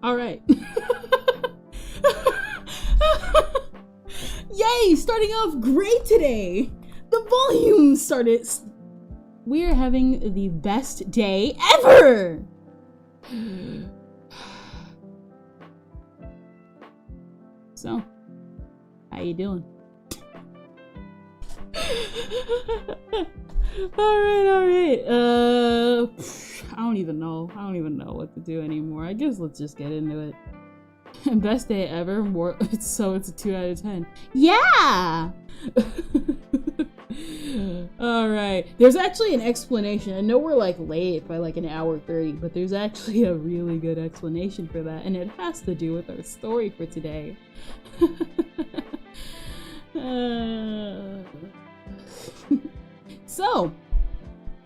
All right. Yay! Starting off great today. The volume started. We're having the best day ever. So, how you doing? All right. I don't even know what to do anymore. I guess let's just get into it. Best day ever. So it's a 2 out of 10. Yeah. All right. There's actually an explanation. I know we're like late by like an hour 30, but there's actually a really good explanation for that, and it has to do with our story for today. So,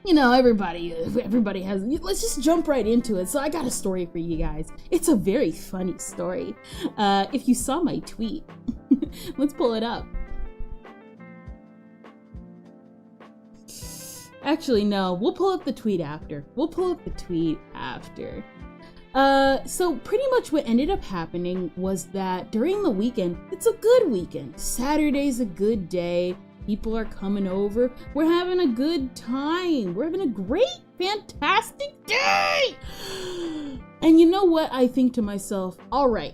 you know, everybody has, let's just jump right into it. So I got a story for you guys. It's a very funny story. If you saw my tweet, let's pull it up. Actually, no, we'll pull up the tweet after. So pretty much what ended up happening was that during the weekend, it's a good weekend. Saturday's a good day. People are coming over. We're having a good time. We're having a great, fantastic day. And you know what? I think to myself, all right,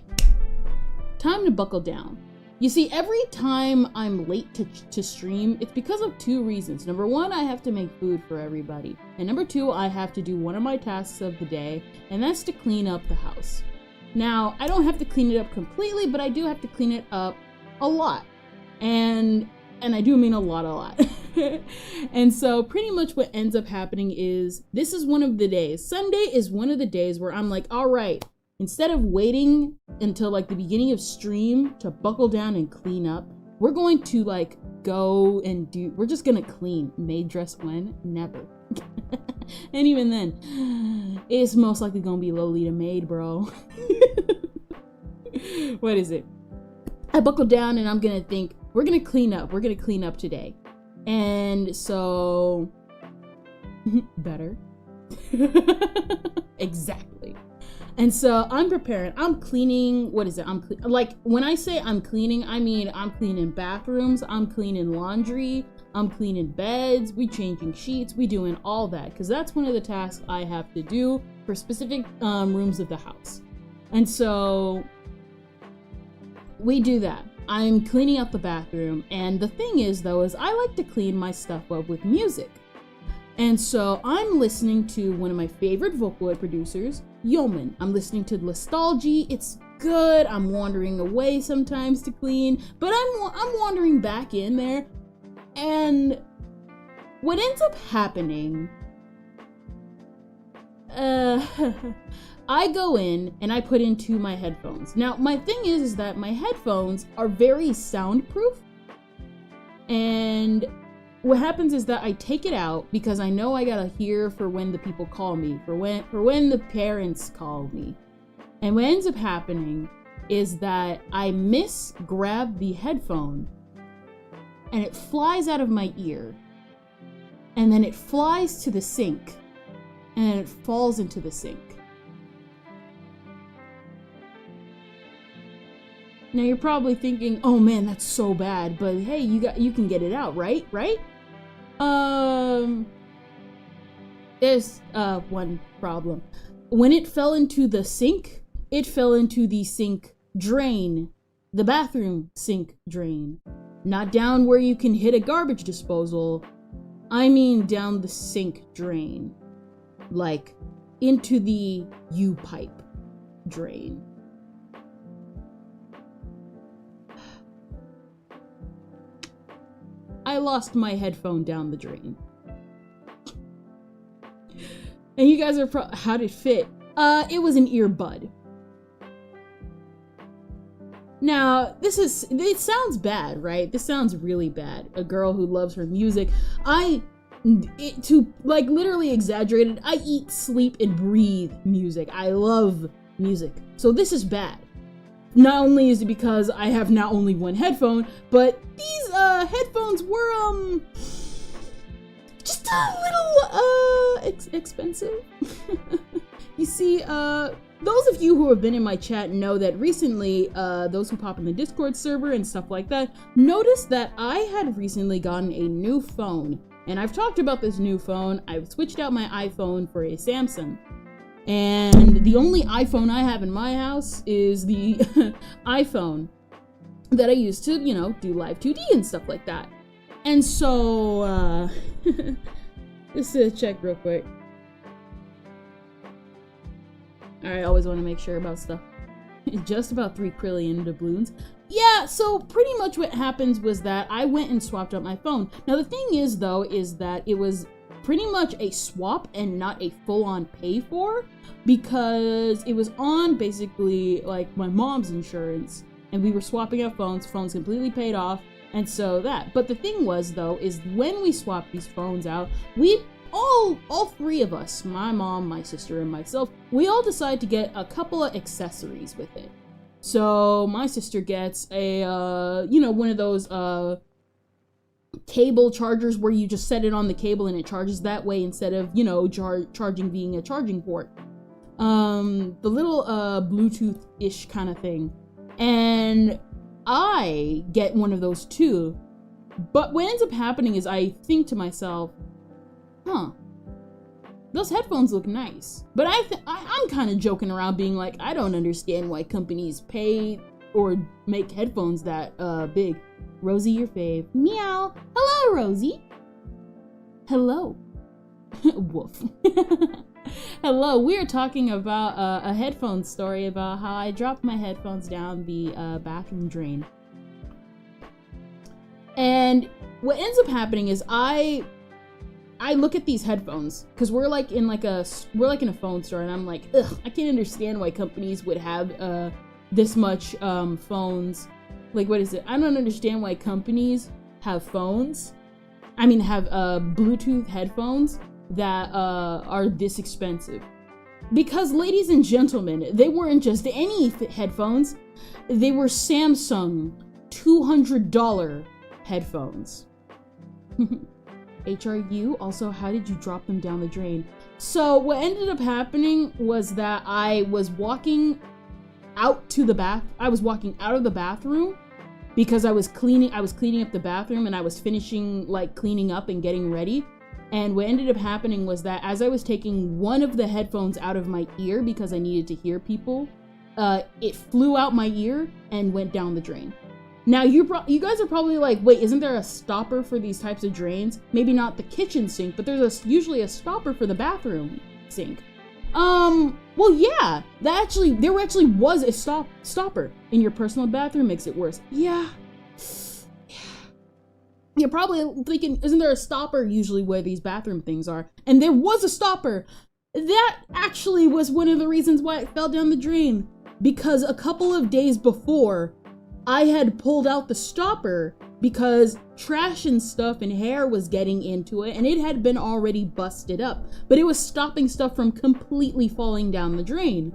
time to buckle down. You see, every time I'm late to stream, it's because of two reasons. Number one, I have to make food for everybody. And number two, I have to do one of my tasks of the day, and that's to clean up the house. Now, I don't have to clean it up completely, but I do have to clean it up a lot. And I do mean a lot. And so pretty much what ends up happening is, this is one of the days. Sunday is one of the days where I'm like, all right, instead of waiting until like the beginning of stream to buckle down and clean up, we're going to like go and we're just gonna clean. Maid dress when? Never. And even then, it's most likely gonna be Lolita Maid, bro. What is it? I buckle down and I'm gonna think, we're gonna clean up today. And so, better. Exactly. And so I'm preparing, I'm cleaning, what is it? Like when I say I'm cleaning, I mean, I'm cleaning bathrooms, I'm cleaning laundry, I'm cleaning beds, we changing sheets, we doing all that. Cause that's one of the tasks I have to do for specific rooms of the house. And so we do that. I'm cleaning up the bathroom. And the thing is though, is I like to clean my stuff up with music. And so I'm listening to one of my favorite Vocaloid producers, Yeoman. I'm listening to Nostalgia. It's good. I'm wandering away sometimes to clean, but I'm wandering back in there. And what ends up happening, I go in and I put into my headphones. Now, my thing is that my headphones are very soundproof. And what happens is that I take it out because I know I gotta hear for when the people call me, for when the parents call me. And what ends up happening is that I grab the headphone and it flies out of my ear. And then it flies to the sink and it falls into the sink. Now you're probably thinking, oh man, that's so bad, but hey, you can get it out, right? There's one problem. When it fell into the sink, it fell into the sink drain, the bathroom sink drain. Not down where you can hit a garbage disposal. I mean down the sink drain. Like into the U-pipe drain. I lost my headphone down the drain. And you guys are how'd it fit? It was an earbud. Now, it sounds bad, right? This sounds really bad. A girl who loves her music. To like literally exaggerated, I eat, sleep, and breathe music. I love music. So this is bad. Not only is it because I have not only one headphone, but these headphones were just a little expensive. You see, those of you who have been in my chat know that recently, those who pop in the Discord server and stuff like that, noticed that I had recently gotten a new phone. And I've talked about this new phone. I've switched out my iPhone for a Samsung. And the only iPhone I have in my house is the iPhone that I use to, you know, do live 2D and stuff like that. And so, just to check real quick. I always want to make sure about stuff. Just about 3 trillion doubloons. Yeah, so pretty much what happens was that I went and swapped out my phone. Now the thing is, though, is that it was pretty much a swap and not a full-on pay for, because it was on basically like my mom's insurance, and we were swapping out phones completely paid off, and so that. But the thing was, though, is when we swapped these phones out, we all 3 of us, my mom, my sister, and myself, we all decided to get a couple of accessories with it. So my sister gets a, you know, one of those, cable chargers where you just set it on the cable and it charges that way instead of, you know, charging being a charging port. The little, Bluetooth-ish kind of thing. And I get one of those too. But what ends up happening is I think to myself, those headphones look nice. But I'm kind of joking around being like, I don't understand why companies pay or make headphones that big. Rosie, your fave. Meow. Hello, Rosie. Hello. Woof. Hello, we're talking about a headphone story about how I dropped my headphones down the bathroom drain. And what ends up happening is I look at these headphones because we're like in a phone store, and I'm like, ugh, I can't understand why companies would have this much phones. Like, what is it? I don't understand why companies have phones. I mean, have Bluetooth headphones that are this expensive. Because, ladies and gentlemen, they weren't just any headphones. They were Samsung $200 headphones. HRU, also, how did you drop them down the drain? So what ended up happening was that I was walking out of the bathroom because I was cleaning up the bathroom, and I was finishing like cleaning up and getting ready. And what ended up happening was that as I was taking one of the headphones out of my ear because I needed to hear people, it flew out my ear and went down the drain. Now, you guys are probably like, wait, isn't there a stopper for these types of drains? Maybe not the kitchen sink, but there's usually a stopper for the bathroom sink. Well, yeah, there actually was a stopper in your personal bathroom. Makes it worse. Yeah. You're probably thinking, isn't there a stopper usually where these bathroom things are? And there was a stopper. That actually was one of the reasons why it fell down the drain. Because a couple of days before, I had pulled out the stopper because trash and stuff and hair was getting into it, and it had been already busted up, but it was stopping stuff from completely falling down the drain.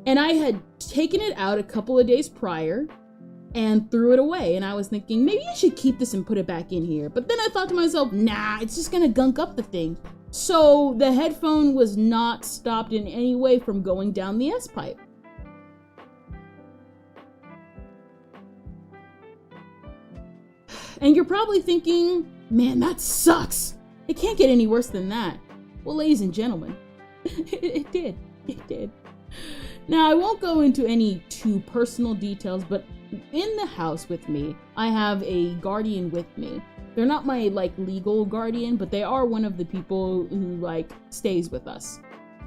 And I had taken it out a couple of days prior and threw it away, and I was thinking, maybe I should keep this and put it back in here. But then I thought to myself, nah, it's just gonna gunk up the thing. So the headphone was not stopped in any way from going down the S-pipe. And you're probably thinking, man, that sucks. It can't get any worse than that. Well, ladies and gentlemen, it did. It did. Now, I won't go into any too personal details, but in the house with me, I have a guardian with me. They're not my, legal guardian, but they are one of the people who, stays with us.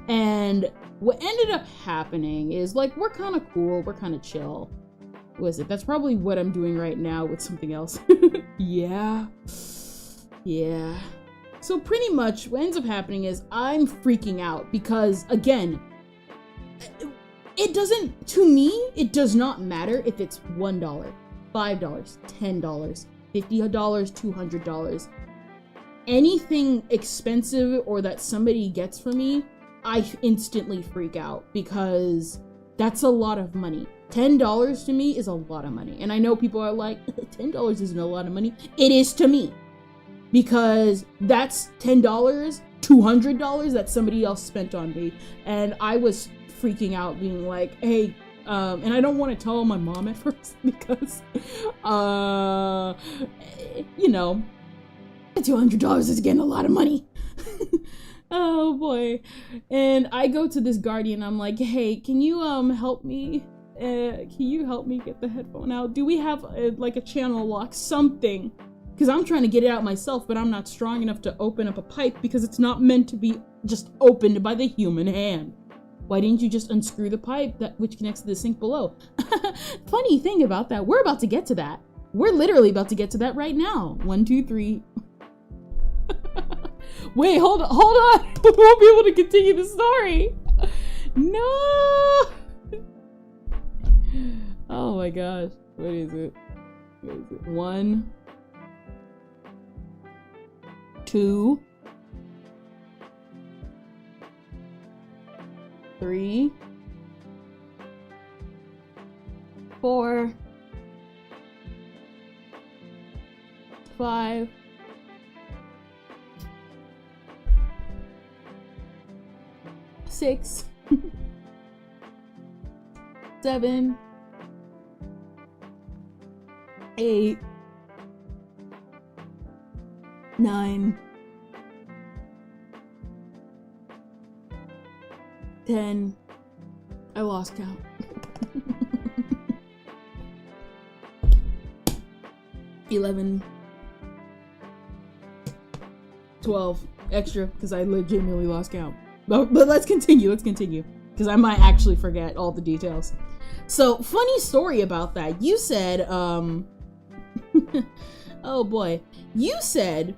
And what ended up happening is, we're kind of cool, we're kind of chill. What is it? That's probably what I'm doing right now with something else. Yeah. So pretty much what ends up happening is I'm freaking out because, again, it does not matter if it's $1, $5, $10, $50, $200. Anything expensive or that somebody gets for me, I instantly freak out because that's a lot of money. $10 to me is a lot of money. And I know people are like, $10 isn't a lot of money. It is to me. Because that's $10, $200 that somebody else spent on me. And I was freaking out, being like, hey, and I don't want to tell my mom at first because, you know, $200 is getting a lot of money. Oh boy. And I go to this guardian. I'm like, hey, can you help me? Can you help me get the headphone out? Do we have like a channel lock, something? Because I'm trying to get it out myself, but I'm not strong enough to open up a pipe because it's not meant to be just opened by the human hand. Why didn't you just unscrew the pipe which connects to the sink below? Funny thing about that, we're about to get to that. We're literally about to get to that right now. 1, 2, 3. Wait, hold on. We won't be able to continue the story. No. Oh my gosh. What is it? 1, 2, 3, 4, 5, 6, 7, 8, 9, 10. I lost count. 11, 12. Extra, because I legitimately lost count. But let's continue, because I might actually forget all the details. So, funny story about that. You said, oh boy. You said,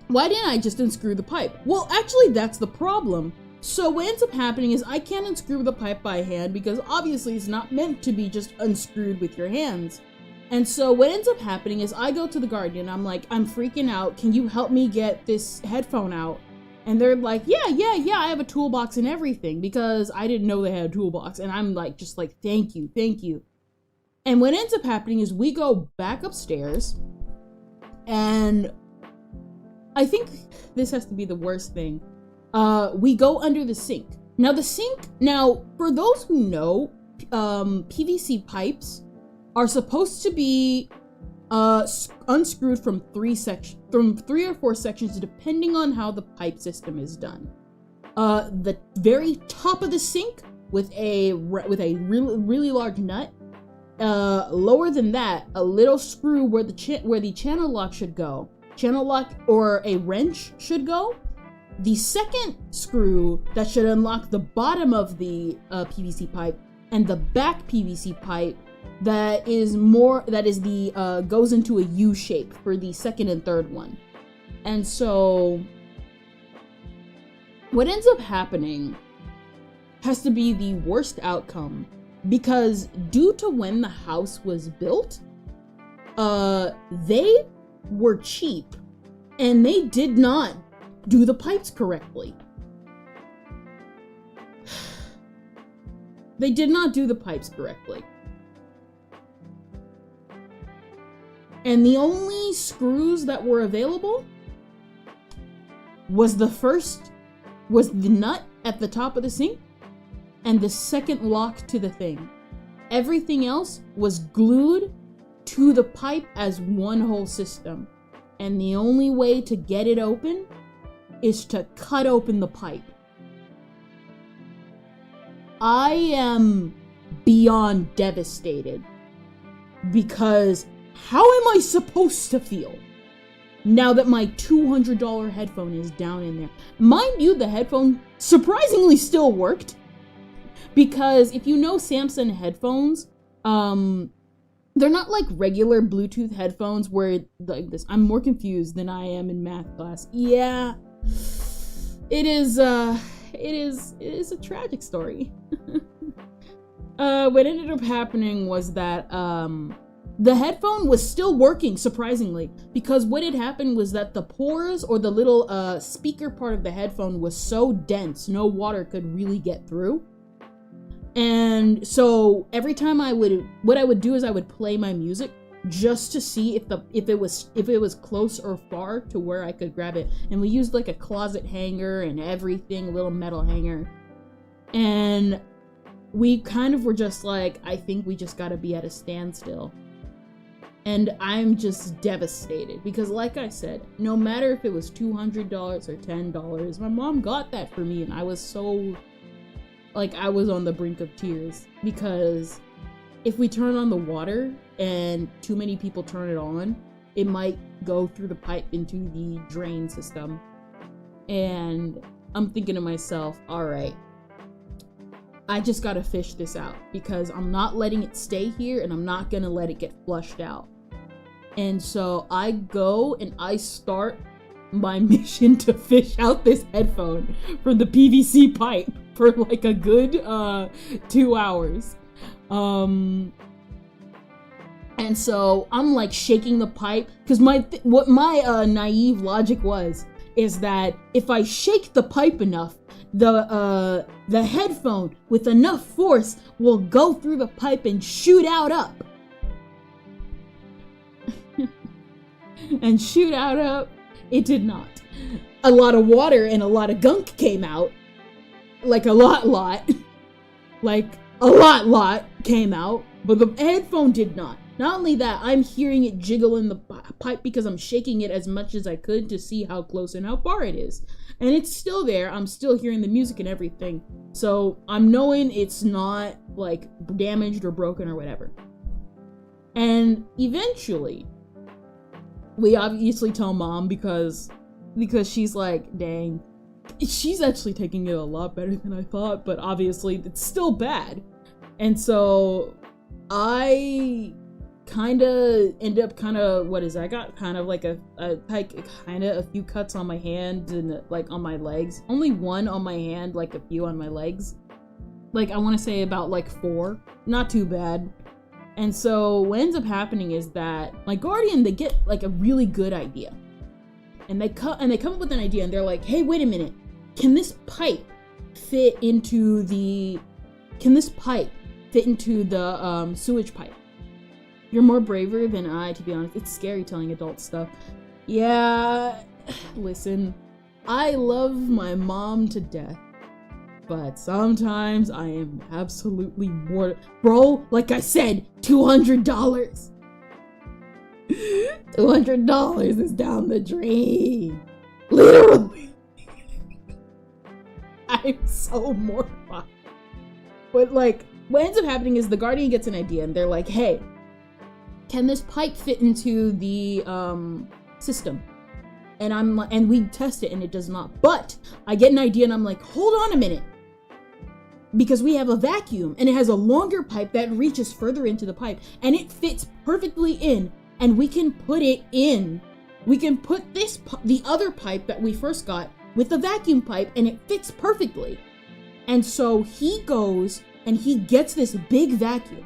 why didn't I just unscrew the pipe? Well, actually, that's the problem. So what ends up happening is I can't unscrew the pipe by hand because obviously it's not meant to be just unscrewed with your hands. And so what ends up happening is I go to the guardian. I'm like, I'm freaking out. Can you help me get this headphone out? And they're like, yeah, I have a toolbox and everything, because I didn't know they had a toolbox. And I'm like, just like, thank you. And what ends up happening is we go back upstairs, and I think this has to be the worst thing. We go under the sink. Now for those who know, PVC pipes are supposed to be unscrewed from 3 or 4 sections, depending on how the pipe system is done. The very top of the sink with a really large nut. Lower than that, a little screw where the channel lock should go. Channel lock or a wrench should go. The second screw that should unlock the bottom of the PVC pipe, and the back PVC pipe goes into a U shape for the second and third one. And so what ends up happening has to be the worst outcome, because due to when the house was built, they were cheap and they did not do the pipes correctly. They did not do the pipes correctly. And the only screws that were available was the nut at the top of the sink and the second lock to the thing. Everything else was glued to the pipe as one whole system. And the only way to get it open is to cut open the pipe. I am beyond devastated, because how am I supposed to feel now that my $200 headphone is down in there? Mind you, the headphone surprisingly still worked, because if you know Samsung headphones, they're not like regular Bluetooth headphones where like this. I'm more confused than I am in math class. Yeah, it is a tragic story. What ended up happening was that the headphone was still working, surprisingly, because what had happened was that the pores, or the little speaker part of the headphone, was so dense no water could really get through. And so every time what I would do is I would play my music just to see if it was close or far to where I could grab it. And we used like a closet hanger and everything, a little metal hanger. And we kind of were just like, I think we just gotta be at a standstill. And I'm just devastated because, like I said, no matter if it was $200 or $10, my mom got that for me, and I was so, like, I was on the brink of tears because if we turn on the water and too many people turn it on, it might go through the pipe into the drain system. And I'm thinking to myself, all right, I just gotta fish this out because I'm not letting it stay here and I'm not gonna let it get flushed out. And so I go and I start my mission to fish out this headphone from the PVC pipe for like a good 2 hours. And so I'm like shaking the pipe because what my naive logic is that if I shake the pipe enough, the headphone with enough force will go through the pipe and shoot out up. And shoot out up, it did not. A lot of water and a lot of gunk came out. Like a lot came out, but the headphone did not. Not only that, I'm hearing it jiggle in the pipe because I'm shaking it as much as I could to see how close and how far it is. And it's still there. I'm still hearing the music and everything. So I'm knowing it's not like damaged or broken or whatever. And eventually, we obviously tell mom because she's like, dang, she's actually taking it a lot better than I thought, but obviously it's still bad. And so I kind of end up I got kind of like a few cuts on my hand and like on my legs. Only one on my hand, like a few on my legs. Like I want to say about like 4. Not too bad. And so what ends up happening is that my guardian, they get like a really good idea. And they come up with an idea and they're like, hey, wait a minute. Can this pipe fit into the sewage pipe? You're more braver than I, to be honest. It's scary telling adult stuff. Yeah, listen, I love my mom to death, but sometimes I am absolutely bored. Bro, like I said, $200. $200 is down the drain. Literally. I'm so mortified. But like, what ends up happening is the guardian gets an idea and they're like, hey, can this pipe fit into the system? And we test it and it does not. But I get an idea and I'm like, hold on a minute. Because we have a vacuum and it has a longer pipe that reaches further into the pipe and it fits perfectly in, and we can put it in. We can put the other pipe that we first got with the vacuum pipe and it fits perfectly. And so he goes and he gets this big vacuum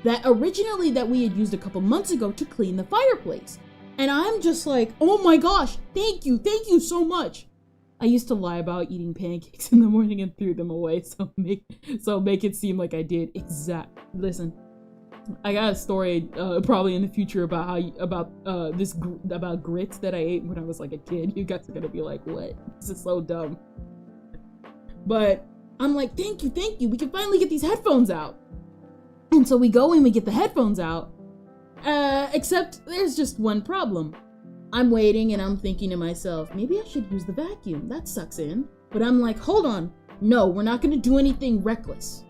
that originally that we had used a couple months ago to clean the fireplace. And I'm just like, oh my gosh, thank you so much. I used to lie about eating pancakes in the morning and threw them away, so make it seem like I did. Listen, I got a story probably in the future about about grits that I ate when I was like a kid. You guys are gonna be like, what? This is so dumb. But I'm like, thank you, we can finally get these headphones out. And so we go and we get the headphones out, except there's just one problem. I'm waiting and I'm thinking to myself, maybe I should use the vacuum. That sucks in. But I'm like, hold on. No, we're not going to do anything reckless.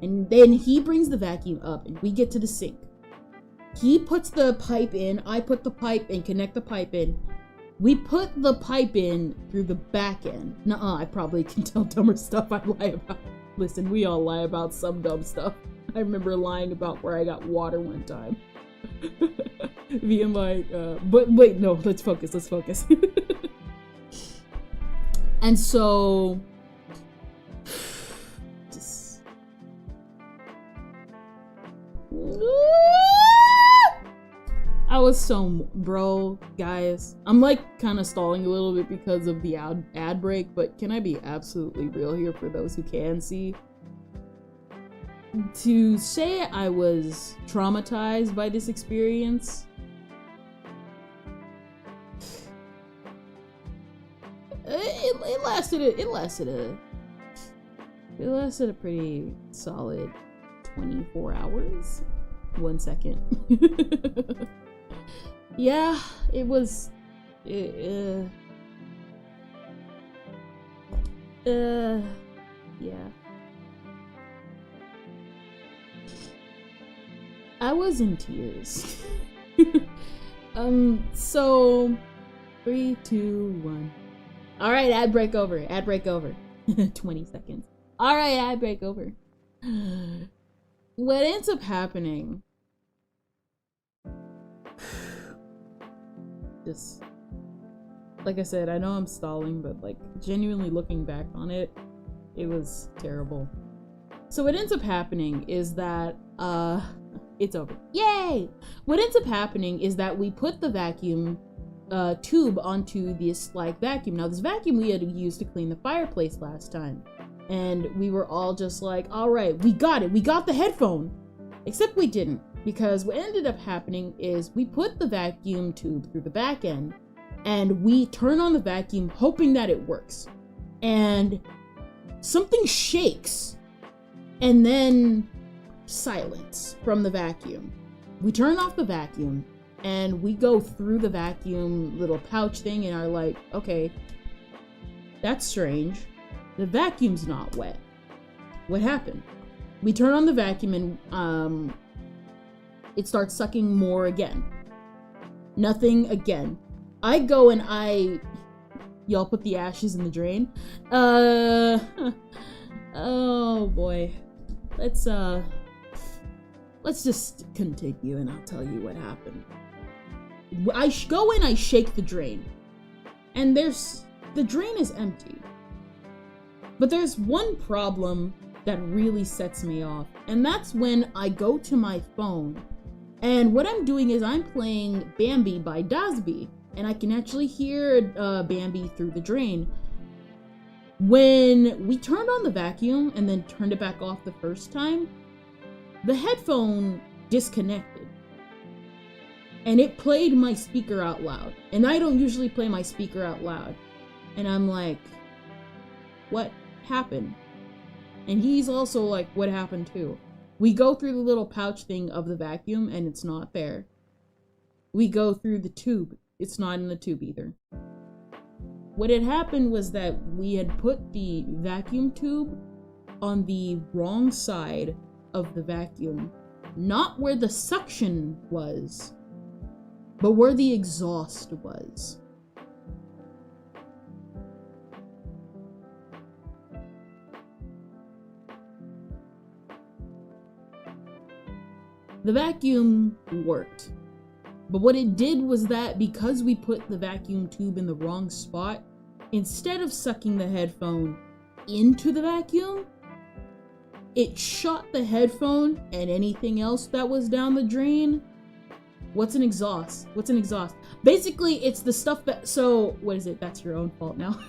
And then he brings the vacuum up and we get to the sink. He puts the pipe in. I put the pipe in, connect the pipe in. We put the pipe in through the back end. Nuh-uh, I probably can tell dumber stuff I lie about. Listen, we all lie about some dumb stuff. I remember lying about where I got water one time. Being like, but wait, no, let's focus. And so, just... I was so, bro, guys, I'm like kind of stalling a little bit because of the ad break, but can I be absolutely real here for those who can see? To say I was traumatized by this experience, it lasted It lasted a pretty solid 24 hours. 1 second. Yeah, it was. Yeah. I was in tears. So 3, 2, 1. All right, ad break over. Ad break over. 20 seconds. All right, ad break over. What ends up happening? Just like I said, I know I'm stalling, but like genuinely looking back on it, it was terrible. So what ends up happening is that it's over. Yay! What ends up happening is that we put the vacuum tube onto this like vacuum. Now this vacuum we had used to clean the fireplace last time, and we were all just like, all right, we got it, we got the headphone. Except we didn't, because what ended up happening is we put the vacuum tube through the back end and we turn on the vacuum hoping that it works, and something shakes and then silence from the vacuum. We turn off the vacuum and we go through the vacuum little pouch thing and are like, okay, that's strange. The vacuum's not wet. What happened? We turn on the vacuum and it starts sucking more again. Nothing again. I go and y'all put the ashes in the drain. Oh boy. Let's just continue and I'll tell you what happened. I go and I shake the drain, and the drain is empty. But there's one problem that really sets me off, and that's when I go to my phone, and what I'm doing is I'm playing Bambi by Dasby, and I can actually hear Bambi through the drain. When we turned on the vacuum and then turned it back off the first time, the headphone disconnected. And it played my speaker out loud. And I don't usually play my speaker out loud. And I'm like, what happened? And he's also like, what happened too? We go through the little pouch thing of the vacuum and it's not there. We go through the tube. It's not in the tube either. What had happened was that we had put the vacuum tube on the wrong side of the vacuum. Not where the suction was, but where the exhaust was. The vacuum worked. But what it did was that because we put the vacuum tube in the wrong spot, instead of sucking the headphone into the vacuum, it shot the headphone and anything else that was down the drain. What's an exhaust? What's an exhaust? Basically, it's the stuff that, so, what is it? That's your own fault now.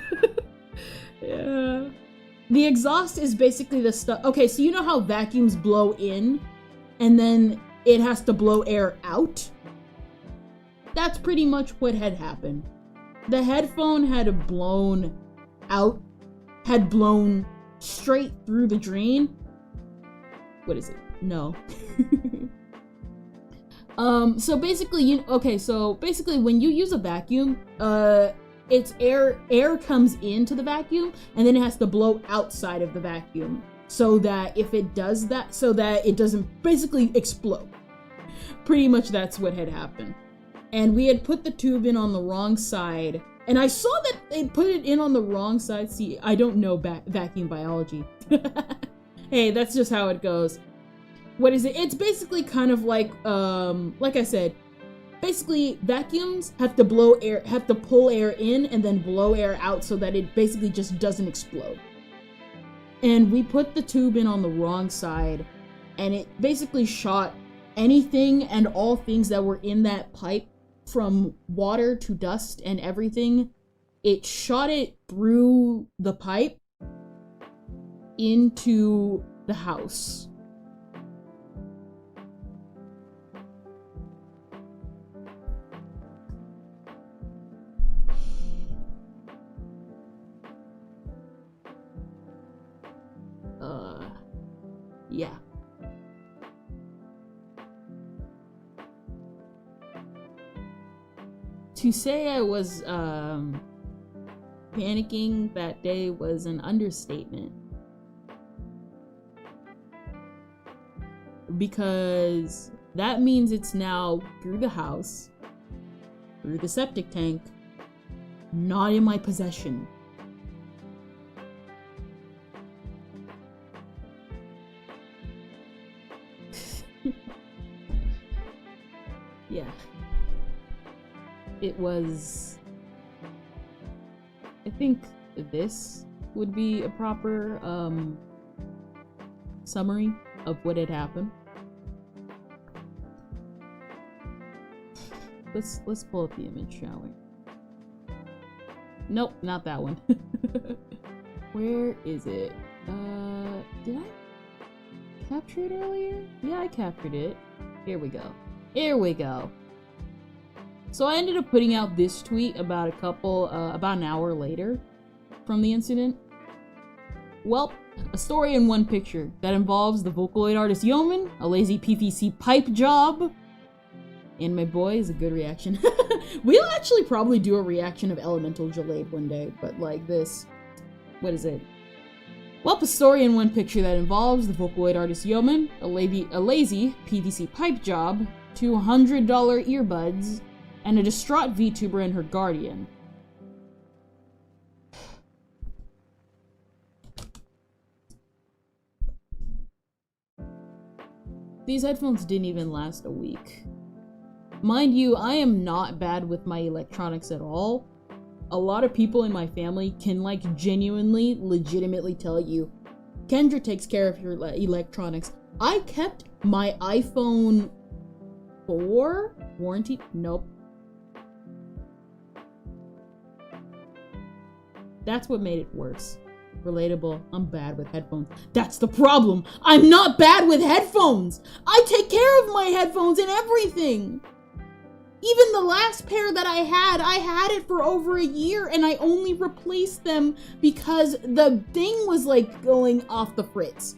Yeah. The exhaust is basically the stuff, okay, so you know how vacuums blow in and then it has to blow air out? That's pretty much what had happened. The headphone had blown out, had blown straight through the drain. What is it? No. So basically, when you use a vacuum, it's air comes into the vacuum and then it has to blow outside of the vacuum so that if it does that, so that it doesn't basically explode. Pretty much that's what had happened. And we had put the tube in on the wrong side. And I saw that they put it in on the wrong side. See, I don't know vacuum biology. Hey, that's just how it goes. What is it? It's basically kind of like I said, basically vacuums have to pull air in and then blow air out so that it basically just doesn't explode. And we put the tube in on the wrong side, and it basically shot anything and all things that were in that pipe, from water to dust and everything. It shot it through the pipe into the house. Yeah. To say I was panicking that day was an understatement. Because that means it's now through the house, through the septic tank, not in my possession. Yeah. It was... I think this would be a proper summary of what had happened. Let's pull up the image, shall we? Nope, not that one. Where is it? Did I capture it earlier? Yeah, I captured it. Here we go. Here we go. So I ended up putting out this tweet about about an hour later from the incident. Welp, a story in one picture that involves the Vocaloid artist Yeoman, a lazy PVC pipe job, and my boy is a good reaction. We'll actually probably do a reaction of Elemental Jolade one day, but like this. What is it? Welp, a story in one picture that involves the Vocaloid artist Yeoman, a lazy PVC pipe job, $200 earbuds, and a distraught VTuber and her guardian. These headphones didn't even last a week. Mind you, I am not bad with my electronics at all. A lot of people in my family can like genuinely, legitimately tell you, Kendra takes care of your electronics. I kept my iPhone 4 warranty. Nope. That's what made it worse. Relatable. I'm bad with headphones. That's the problem. I'm not bad with headphones. I take care of my headphones and everything. Even the last pair that I had it for over a year and I only replaced them because the thing was like going off the fritz.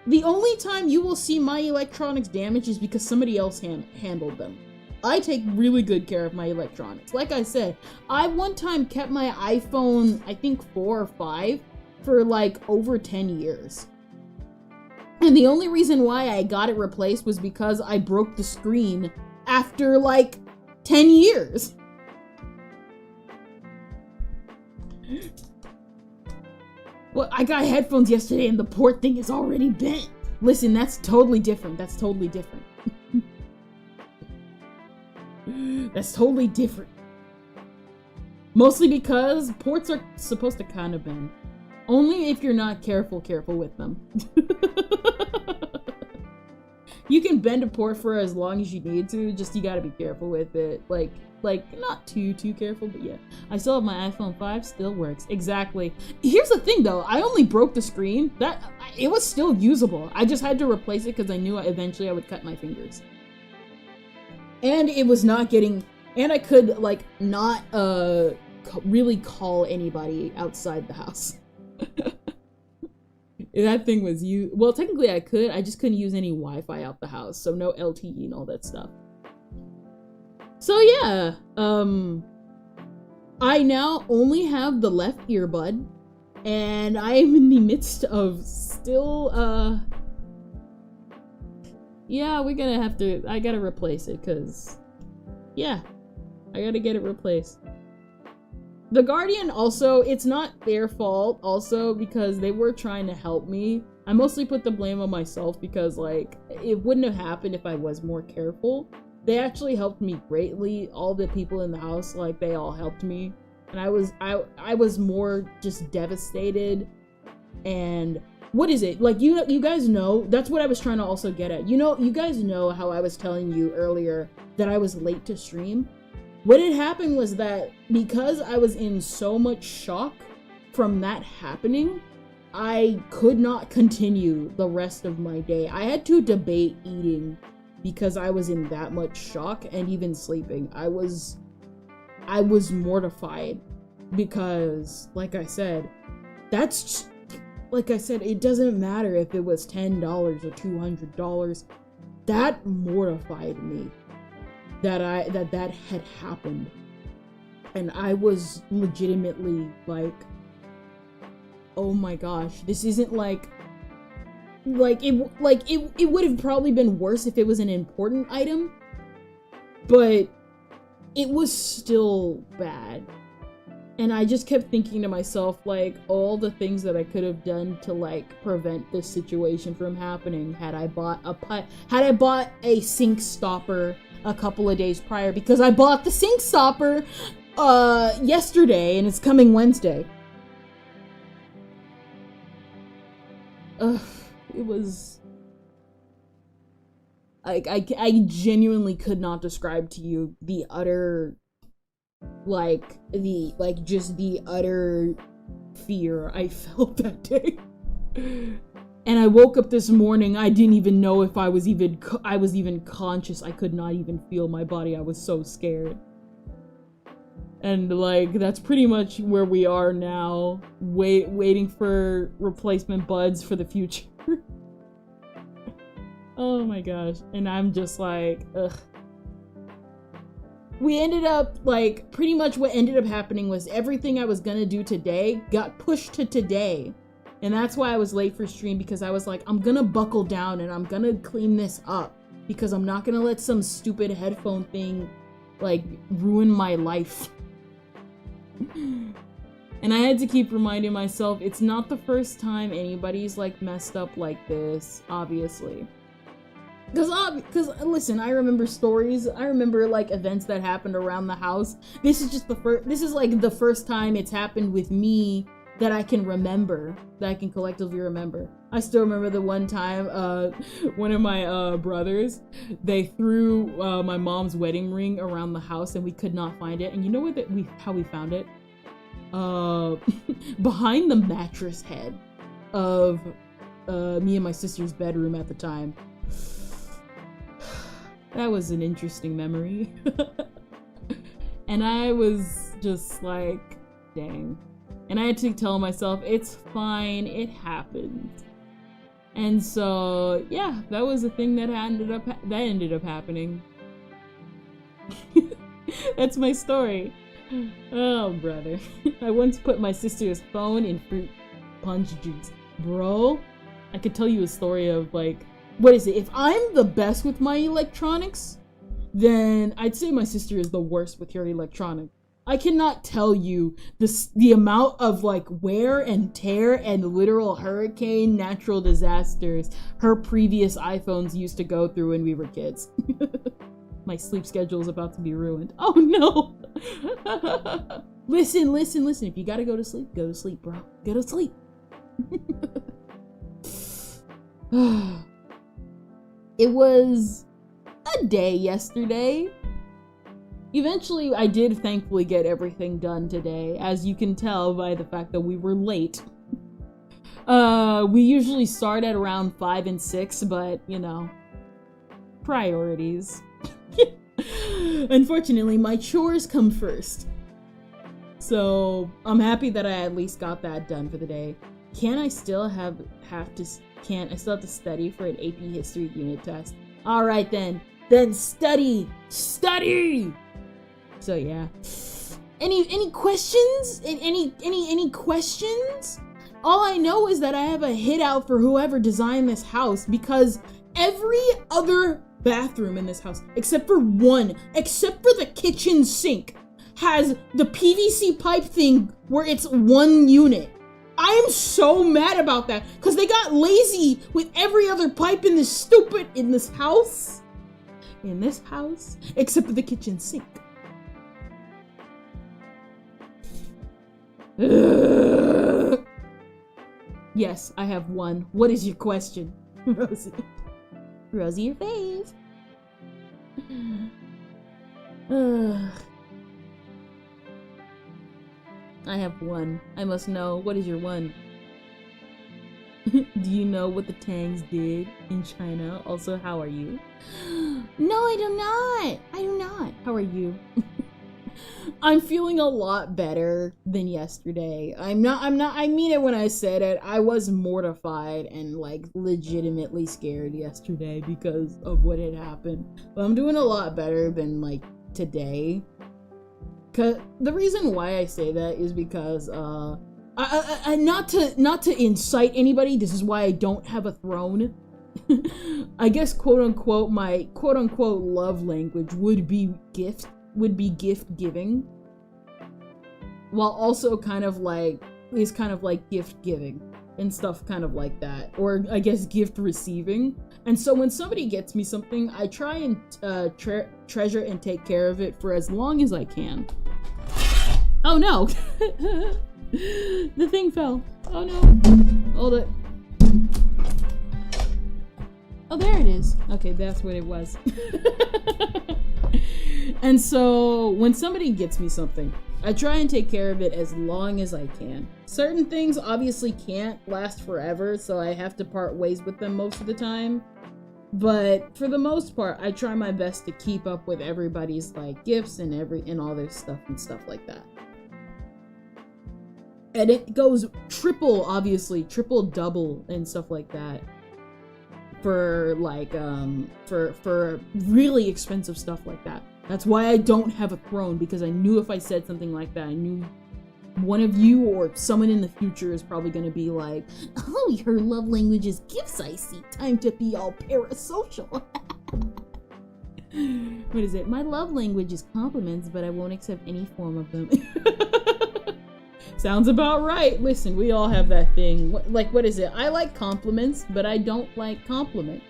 The only time you will see my electronics damaged is because somebody else handled them. I take really good care of my electronics. Like I said, I one time kept my iPhone, I think 4 or 5, for like over 10 years. And the only reason why I got it replaced was because I broke the screen after like 10 years. Well, I got headphones yesterday and the port thing is already bent. Listen, that's totally different. That's totally different. That's totally different. Mostly because ports are supposed to kind of bend. Only if you're not careful with them. You can bend a port for as long as you need to, just you gotta be careful with it. Like not too careful, but yeah. I still have my iPhone 5, still works. Exactly. Here's the thing though, I only broke the screen. It was still usable. I just had to replace it because I knew eventually I would cut my fingers. And it was not getting, and I could like not really call anybody outside the house. That thing was well, technically I could, I just couldn't use any Wi-Fi out the house, so no LTE and all that stuff. So yeah, I now only have the left earbud, and I am in the midst of still, yeah, I gotta replace it, cause, yeah, I gotta get it replaced. The Guardian also, it's not their fault also because they were trying to help me. I mostly put the blame on myself because like, it wouldn't have happened if I was more careful. They actually helped me greatly. All the people in the house, like they all helped me. And I was more just devastated. And what is it? Like you guys know, that's what I was trying to also get at. You guys know how I was telling you earlier that I was late to stream? What had happened was that because I was in so much shock from that happening, I could not continue the rest of my day. I had to debate eating because I was in that much shock, and even sleeping. I was mortified because, like I said, that's like I said, it doesn't matter if it was $10 or $200. That mortified me that that had happened. And I was legitimately like, oh my gosh, this isn't it would have probably been worse if it was an important item, but it was still bad. And I just kept thinking to myself, like, all the things that I could have done to, like, prevent this situation from happening had I bought a sink stopper a couple of days prior, because I bought the sink stopper yesterday and it's coming Wednesday. It was I genuinely could not describe to you the utter just the utter fear I felt that day. And I woke up this morning, I didn't even know if I was even conscious. I could not even feel my body. I was so scared. And like, that's pretty much where we are now, waiting for replacement buds for the future. Oh my gosh. And I'm just like, ugh. We ended up, like, pretty much what ended up happening was everything I was gonna do today got pushed to today. And that's why I was late for stream, because I was like, I'm gonna buckle down and I'm gonna clean this up, because I'm not gonna let some stupid headphone thing, like, ruin my life. And I had to keep reminding myself, it's not the first time anybody's, like, messed up like this, obviously. Because listen, I remember stories, I remember, like, events that happened around the house. This is just this is, like, the first time it's happened with me that I can remember, that I can collectively remember. I still remember the one time, one of my, brothers, they threw, my mom's wedding ring around the house and we could not find it. And you know how we found it? Behind the mattress head of, me and my sister's bedroom at the time. That was an interesting memory. And I was just like, dang. And I had to tell myself, it's fine, it happened. And so, yeah, that was the thing that ended up happening. That's my story. Oh, brother. I once put my sister's phone in fruit punch juice. Bro, I could tell you a story of, like, what is it? If I'm the best with my electronics, then I'd say my sister is the worst with her electronics. I cannot tell you the amount of, like, wear and tear and literal hurricane natural disasters her previous iPhones used to go through when we were kids. My sleep schedule is about to be ruined. Oh no! Listen. If you gotta go to sleep, bro. Go to sleep. It was a day yesterday. Eventually, I did thankfully get everything done today, as you can tell by the fact that we were late. We usually start at around 5 and 6, but, you know, priorities. Unfortunately, my chores come first. So, I'm happy that I at least got that done for the day. I still have to study for an AP History unit test. Alright then. Then study! So yeah. Any questions? Any questions? All I know is that I have a hit out for whoever designed this house, because every other bathroom in this house, except for the kitchen sink, has the PVC pipe thing where it's one unit. I am so mad about that, because they got lazy with every other pipe in this house, except for the kitchen sink. Yes, I have one. What is your question, Rosie? Rosie, your face. I have one. I must know. What is your one? Do you know what the Tangs did in China? Also, how are you? No, I do not. How are you? I'm feeling a lot better than yesterday. I mean it when I said it. I was mortified and like legitimately scared yesterday because of what had happened. But I'm doing a lot better than like today. Cause the reason why I say that is because I not to incite anybody, this is why I don't have a throne. I guess quote unquote my quote unquote love language would be gift giving, while also kind of like gift giving and stuff kind of like that, or I guess gift receiving. And so when somebody gets me something, I try and treasure and take care of it for as long as I can. Oh no. The thing fell. Oh no. Hold it. Oh, there it is. Okay, that's what it was. And so when somebody gets me something, I try and take care of it as long as I can. Certain things obviously can't last forever, so I have to part ways with them most of the time. But for the most part, I try my best to keep up with everybody's like gifts and all their stuff and stuff like that. And it goes triple, double and stuff like that. For like, for really expensive stuff like that. That's why I don't have a throne, because I knew if I said something like that, I knew one of you or someone in the future is probably going to be like, oh, her love language is gifts, I see. Time to be all parasocial. What is it? My love language is compliments, but I won't accept any form of them. Sounds about right. Listen, we all have that thing. What is it? I like compliments, but I don't like compliment.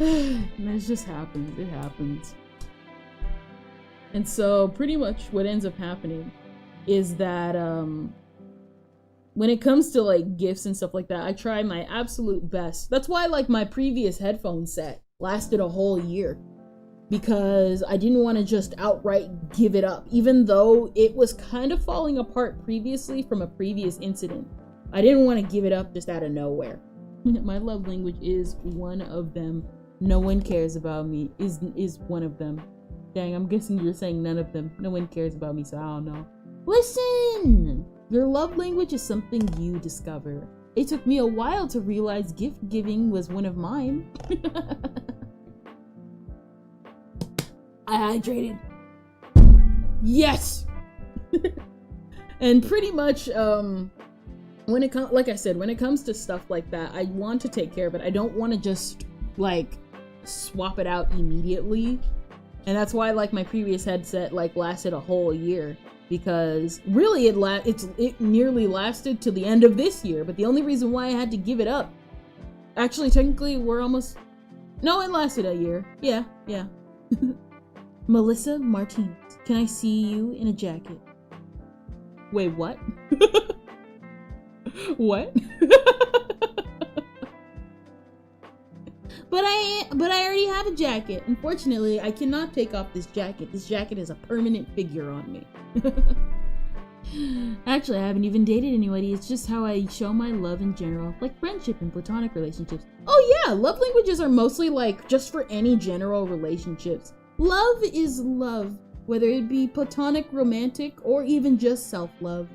And it just happens. It happens. And so pretty much what ends up happening is that when it comes to like gifts and stuff like that, I try my absolute best. That's why like my previous headphone set lasted a whole year. Because I didn't want to just outright give it up, even though it was kind of falling apart previously from a previous incident. I didn't want to give it up just out of nowhere. My love language is one of them. No one cares about me is one of them. Dang, I'm guessing you're saying none of them. No one cares about me, so I don't know. Listen! Your love language is something you discover. It took me a while to realize gift giving was one of mine. I hydrated. Yes. And pretty much when it comes, like I said, when it comes to stuff like that, I want to take care of it. I don't want to just like swap it out immediately. And that's why like my previous headset like lasted a whole year, because really it nearly lasted to the end of this year. But the only reason why I had to give it up, actually technically we're almost, no, it lasted a year. Yeah. Melissa Martinez, can I see you in a jacket? Wait, what? What? But I already have a jacket. Unfortunately, I cannot take off this jacket. This jacket is a permanent figure on me. Actually, I haven't even dated anybody. It's just how I show my love in general, like friendship and platonic relationships. Oh yeah, love languages are mostly like just for any general relationships. Love is love, whether it be platonic, romantic, or even just self-love.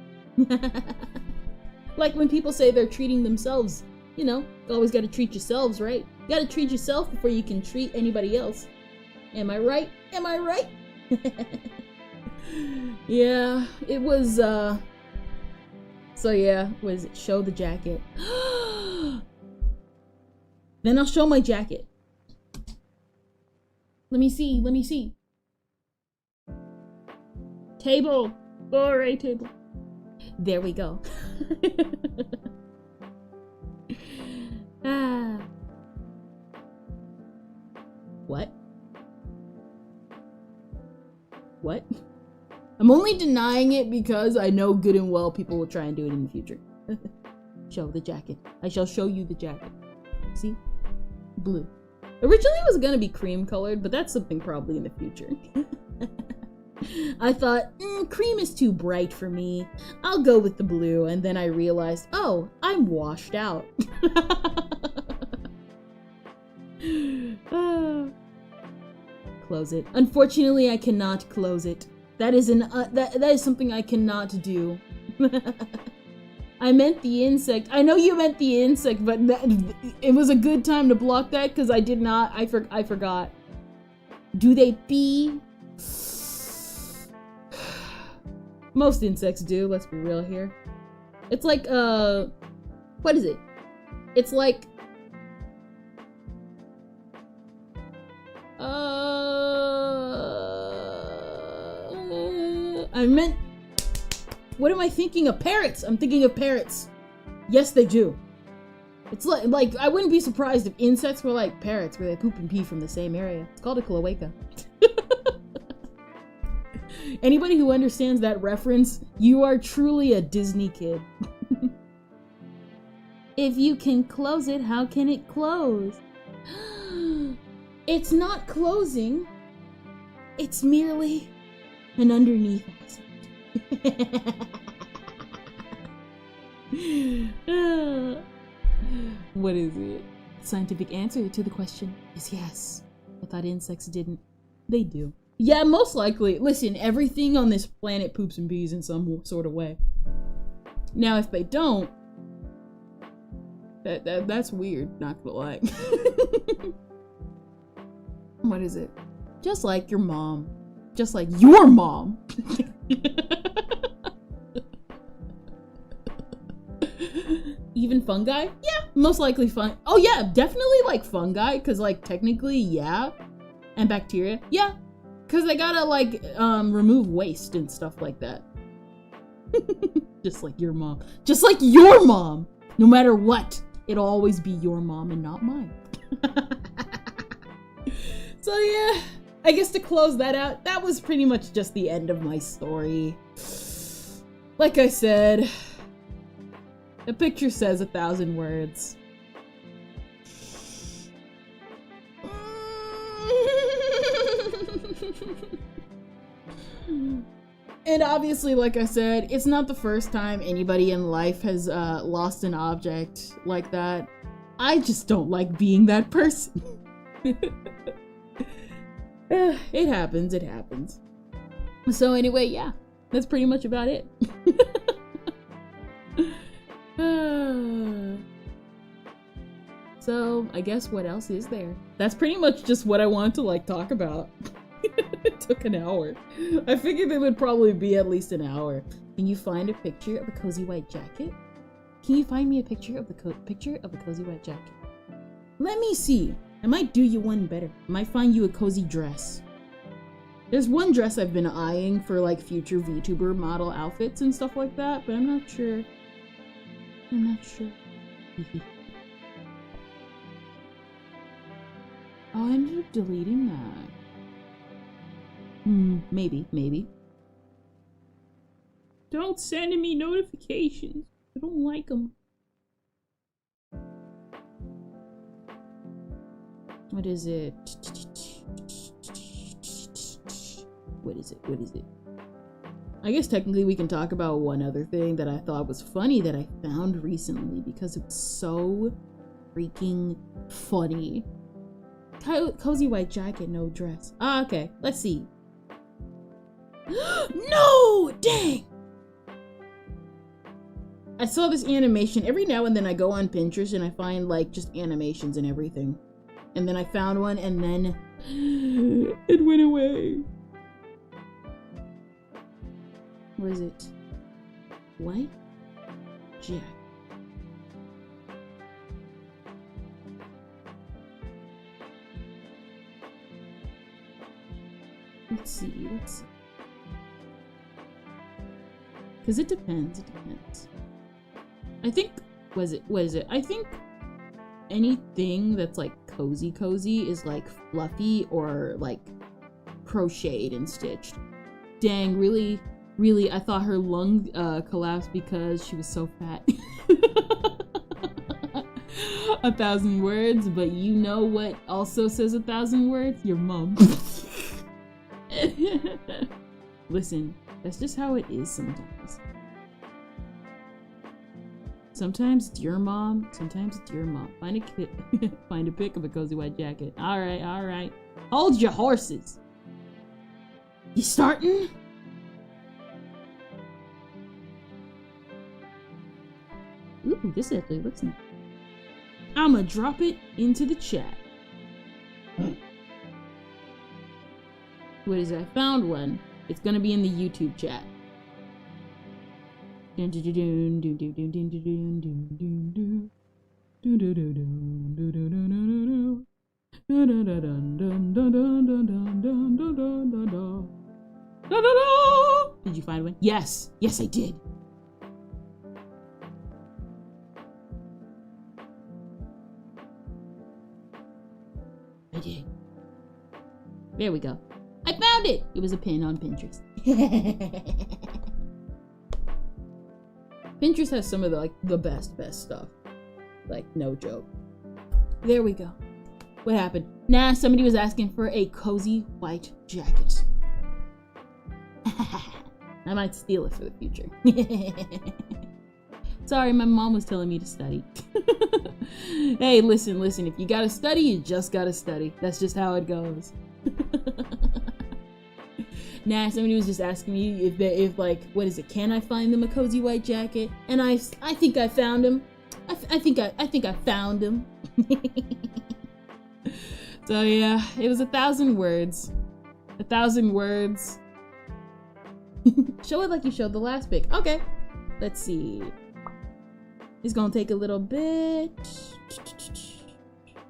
Like when people say they're treating themselves, you know, you always gotta treat yourselves, right? You gotta treat yourself before you can treat anybody else. Am I right? Am I right? Yeah, it was, so yeah, was it show the jacket? Then I'll show my jacket. Let me see. Table. All right, table. There we go. What? What? I'm only denying it because I know good and well people will try and do it in the future. Show the jacket. I shall show you the jacket. See? Blue. Originally it was gonna be cream colored, but that's something probably in the future. I thought, cream is too bright for me. I'll go with the blue, and then I realized, oh, I'm washed out. close it. Unfortunately, I cannot close it. That is that is something I cannot do. I meant the insect. I know you meant the insect, but it was a good time to block that because I did not. I forgot. Do they pee? Most insects do. Let's be real here. It's like what is it? It's like I meant, what am I thinking of? Parrots! I'm thinking of parrots. Yes, they do. It's like I wouldn't be surprised if insects were like parrots, where they poop and pee from the same area. It's called a cloaca. Anybody who understands that reference, you are truly a Disney kid. If you can close it, how can it close? It's not closing. It's merely an underneath aspect. What is it? Scientific answer to the question is yes. I thought insects didn't. They do. Yeah, most likely. Listen, everything on this planet poops and pees in some sort of way. Now, if they don't, that's weird, not gonna lie. What is it? Just like your mom. Just like your mom. Even fungi? Yeah, most likely oh yeah, definitely like fungi, because like technically, yeah. And bacteria? Yeah. Because they gotta like remove waste and stuff like that. Just like your mom. Just like your mom! No matter what, it'll always be your mom and not mine. So yeah, I guess to close that out, that was pretty much just the end of my story. Like I said, a picture says 1,000 words. And obviously, like I said, it's not the first time anybody in life has lost an object like that. I just don't like being that person. It happens, it happens. So anyway, yeah, that's pretty much about it. So I guess what else is there? That's pretty much just what I wanted to like talk about. It took an hour. I figured it would probably be at least an hour. Can you find a picture of a cozy white jacket? Can you find me a picture of the cozy white jacket? Let me see. I might do you one better. I might find you a cozy dress. There's one dress I've been eyeing for like future VTuber model outfits and stuff like that, but I'm not sure. I'm not sure. Oh, I ended up deleting that. Maybe. Don't send me notifications. I don't like them. What is it? What is it? I guess technically we can talk about one other thing that I thought was funny that I found recently because it was so freaking funny. Cozy white jacket, no dress. Ah, okay. Let's see. No! Dang! I saw this animation. Every now and then I go on Pinterest and I find like just animations and everything. And then I found one and then it went away. What is it? White jacket. Let's see. Because it depends. I think, what is it? I think anything that's like cozy is like fluffy or like crocheted and stitched. Dang, really, I thought her lung collapsed because she was so fat. 1,000 words, but you know what also says 1,000 words? Your mom. Listen, that's just how it is sometimes. Sometimes it's your mom, sometimes it's your mom. Find a pic of a cozy white jacket. Alright. Hold your horses. You starting? Ooh, this actually looks nice. I'ma drop it into the chat. What is it? I found one. It's gonna be in the YouTube chat. Did you find one? Yes. Yes, I did. I did. There we go. I found it! It was a pin on Pinterest. Pinterest has some of the best stuff. Like, no joke. There we go. What happened? Nah, somebody was asking for a cozy white jacket. I might steal it for the future. Sorry, my mom was telling me to study. Hey, listen, if you gotta study, you just gotta study. That's just how it goes. Nah, somebody was just asking me if like, what is it? Can I find them a cozy white jacket? And I think I found him. I think I found him. So yeah, it was 1,000 words. 1,000 words. Show it like you showed the last pic. Okay. Let's see. It's gonna take a little bit.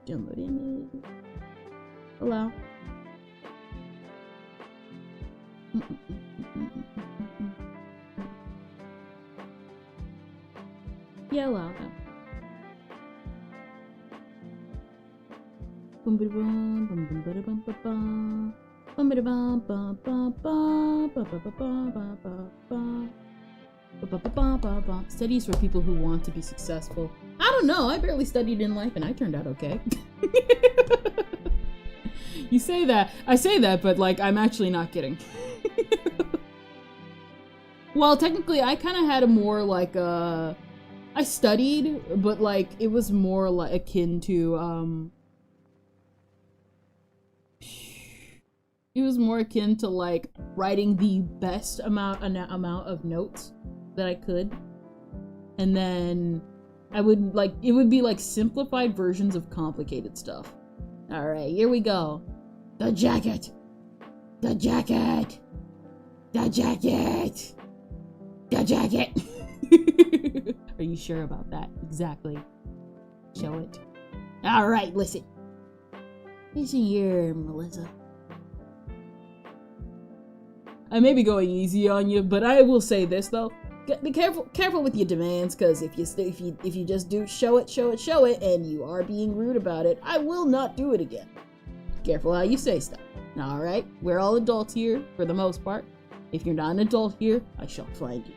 Download image. Allow. Yeah, allow that. Studies for people who want to be successful. I don't know. I barely studied in life and I turned out okay. You say that. I say that, but like, I'm actually not kidding. Well, technically, I kind of had a more like, I studied, but like, it was more like akin to, it was more akin to like writing the best amount of notes that I could. And then I would like, it would be like simplified versions of complicated stuff. All right, here we go. The jacket. The jacket. The jacket. The jacket. Are you sure about that? Exactly. Show it. All right, listen. Listen here, Melissa. I may be going easy on you, but I will say this though: be careful with your demands, because if you just do show it, and you are being rude about it, I will not do it again. Careful how you say stuff. All right, we're all adults here for the most part. If you're not an adult here, I shall find you.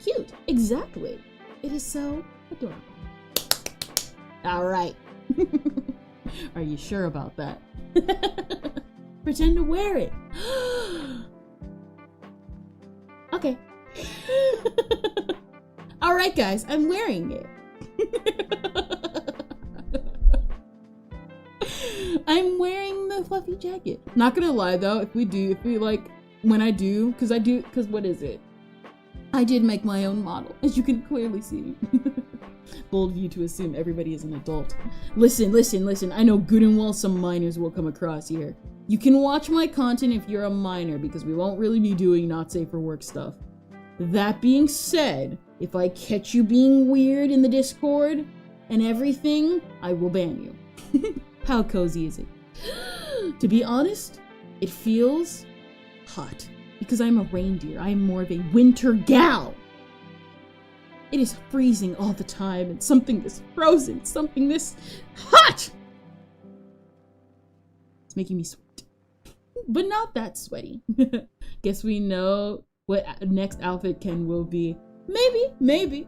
Cute, exactly. It is so adorable. All right. Are you sure about that? Pretend to wear it. Okay. All right, guys, I'm wearing it. I'm wearing the fluffy jacket. Not gonna lie though, because what is it? I did make my own model, as you can clearly see. Bold of you to assume everybody is an adult. Listen. I know good and well some minors will come across here. You can watch my content if you're a minor, because we won't really be doing not safe for work stuff. That being said, if I catch you being weird in the Discord and everything, I will ban you. How cozy is it? To be honest, it feels hot, because I'm a reindeer. I am more of a winter gal. It is freezing all the time, and something this frozen, something this hot. It's making me sweat. But not that sweaty. Guess we know what next outfit Ken will be. Maybe.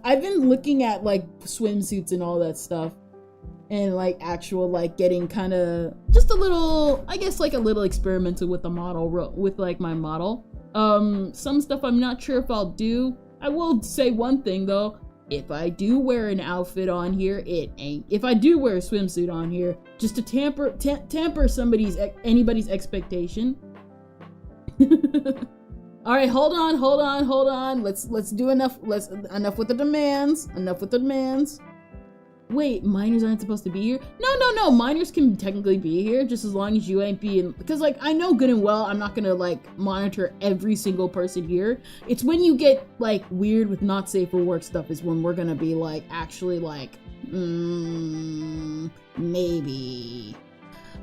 I've been looking at like swimsuits and all that stuff, and like actual like getting kind of just a little, I guess like a little experimental with the model, with like my model. Some stuff I'm not sure if I'll do. I will say one thing though, if I do wear an outfit on here, it ain't. If I do wear a swimsuit on here, just to tamper anybody's expectation. All right, hold on. Let's do enough. Enough with the demands. Enough with the demands. Wait, minors aren't supposed to be here? No. Minors can technically be here just as long as you ain't being, because like I know good and well I'm not gonna like monitor every single person here. It's when you get like weird with not safe for work stuff is when we're gonna be like actually like maybe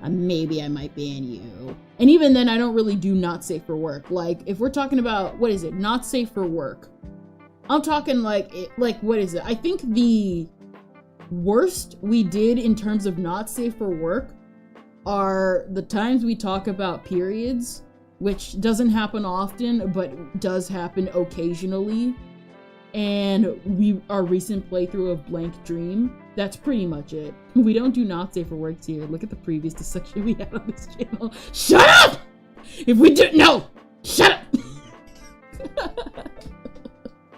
I might ban you. And even then I don't really do not safe for work. Like if we're talking about what is it, not safe for work, I'm talking like what is it? I think the worst we did in terms of not safe for work are the times we talk about periods, which doesn't happen often but does happen occasionally, and our recent playthrough of Blank Dream. That's pretty much it. We don't do not safe for works here. Look at the previous discussion we had on this channel. Shut up! If we do no, shut up.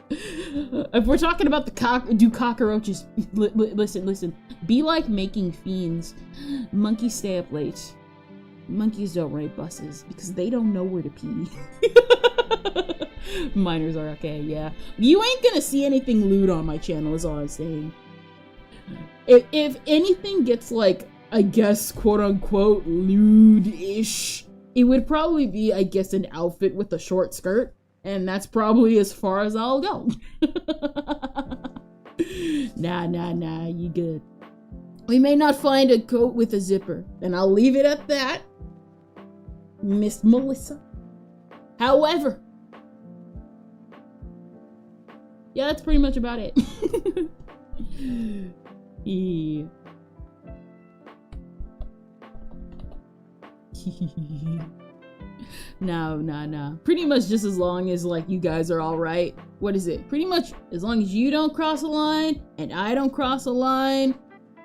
If we're talking about do cockroaches, listen, be like making fiends. Monkeys stay up late. Monkeys don't ride buses because they don't know where to pee. Minors are okay, yeah. You ain't gonna see anything lewd on my channel is all I'm saying. If anything gets like, I guess, quote unquote, lewd-ish, it would probably be, I guess, an outfit with a short skirt. And that's probably as far as I'll go. Nah, you good. We may not find a coat with a zipper, and I'll leave it at that, Miss Melissa. However, yeah, that's pretty much about it. Yeah. No. Pretty much just as long as like you guys are all right. What is it? Pretty much as long as you don't cross a line and I don't cross a line,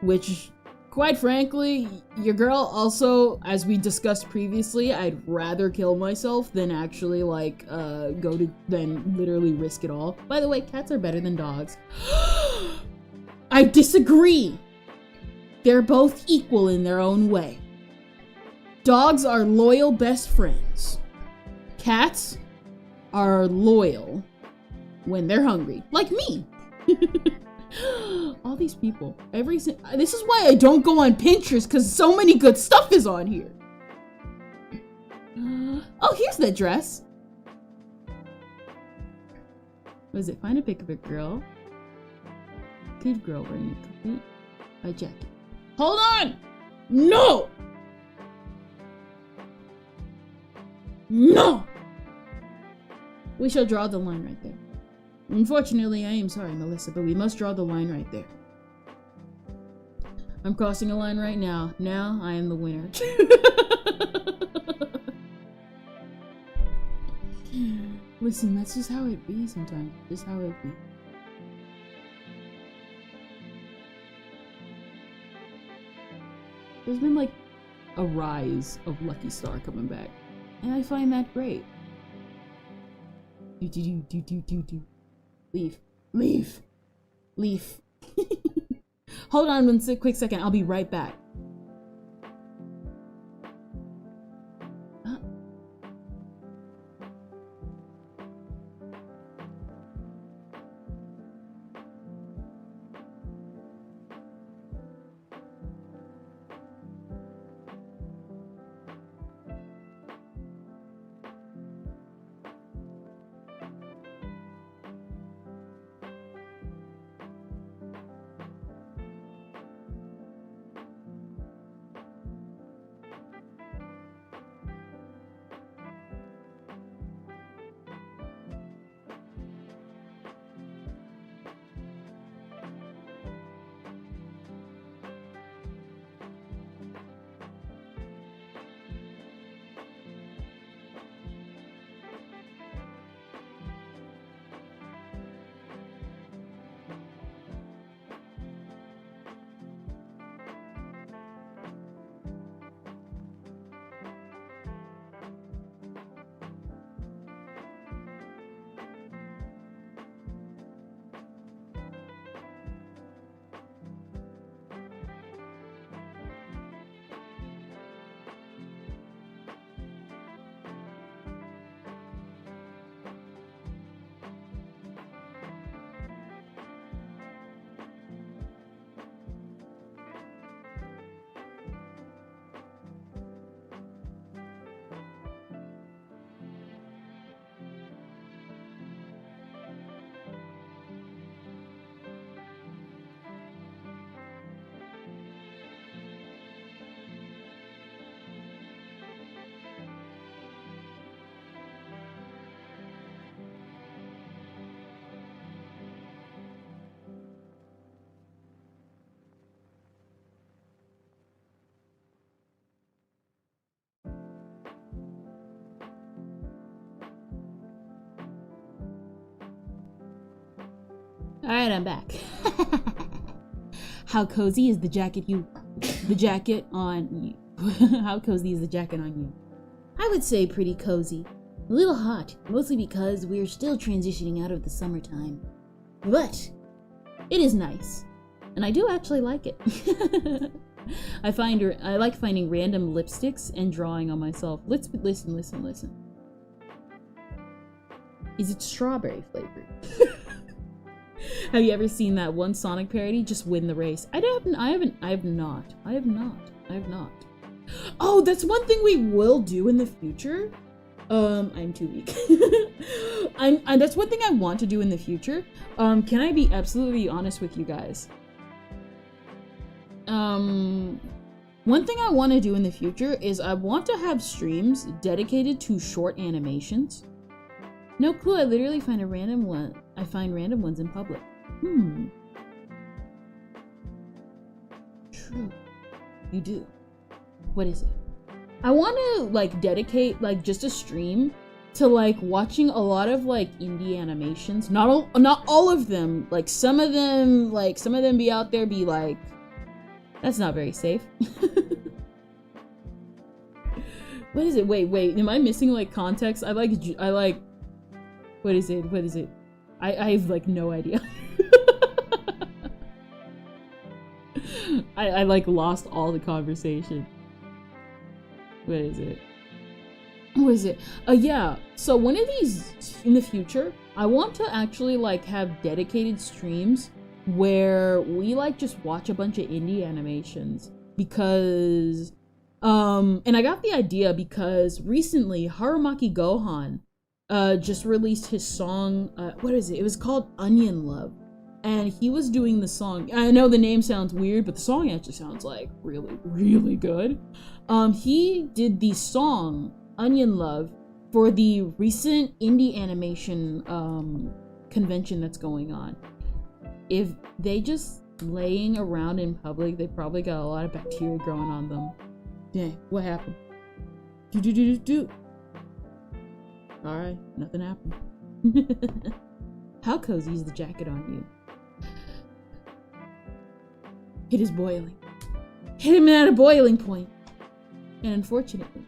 which quite frankly, your girl also, as we discussed previously, I'd rather kill myself than actually like than literally risk it all. By the way, cats are better than dogs. I disagree. They're both equal in their own way. Dogs are loyal best friends. Cats are loyal when they're hungry, like me. All these people, this is why I don't go on Pinterest, because so many good stuff is on here. Oh, here's that dress. What is it? Find a pic of a girl. Good girl wearing a complete jacket. Hold on! No! No! We shall draw the line right there. Unfortunately, I am sorry, Melissa, but we must draw the line right there. I'm crossing a line right now. Now, I am the winner. Listen, that's just how it be sometimes. Just how it be. There's been like a rise of Lucky Star coming back. And I find that great. Do. Leave. Hold on one quick second. I'll be right back. Alright, I'm back. How cozy is the jacket on you? How cozy is the jacket on you? I would say pretty cozy. A little hot, mostly because we're still transitioning out of the summertime. But it is nice. And I do actually like it. I like finding random lipsticks and drawing on myself. Listen. Is it strawberry flavored? Have you ever seen that one Sonic parody? Just win the race. I have not. Oh, that's one thing we will do in the future. I'm too weak. That's one thing I want to do in the future. Can I be absolutely honest with you guys? One thing I want to do in the future is I want to have streams dedicated to short animations. No clue, I literally find random ones in public. True. You do. What is it? I want to like dedicate like just a stream to like watching a lot of like indie animations. Not all of them. Like some of them be out there be like, that's not very safe. What is it? Wait, am I missing like context? I like what is it? I have like no idea. I like lost all the conversation. What is it? Yeah. So one of these in the future, I want to actually like have dedicated streams where we like just watch a bunch of indie animations because, and I got the idea because recently Harumaki Gohan, just released his song, what is it? It was called Onion Love. And he was doing the song. I know the name sounds weird, but the song actually sounds like really, really good. He did the song Onion Love for the recent indie animation convention that's going on. If they just laying around in public, they probably got a lot of bacteria growing on them. Dang, what happened? Do. Alright, nothing happened. How cozy is the jacket on you? It is boiling. Hit him at a boiling point. And unfortunately,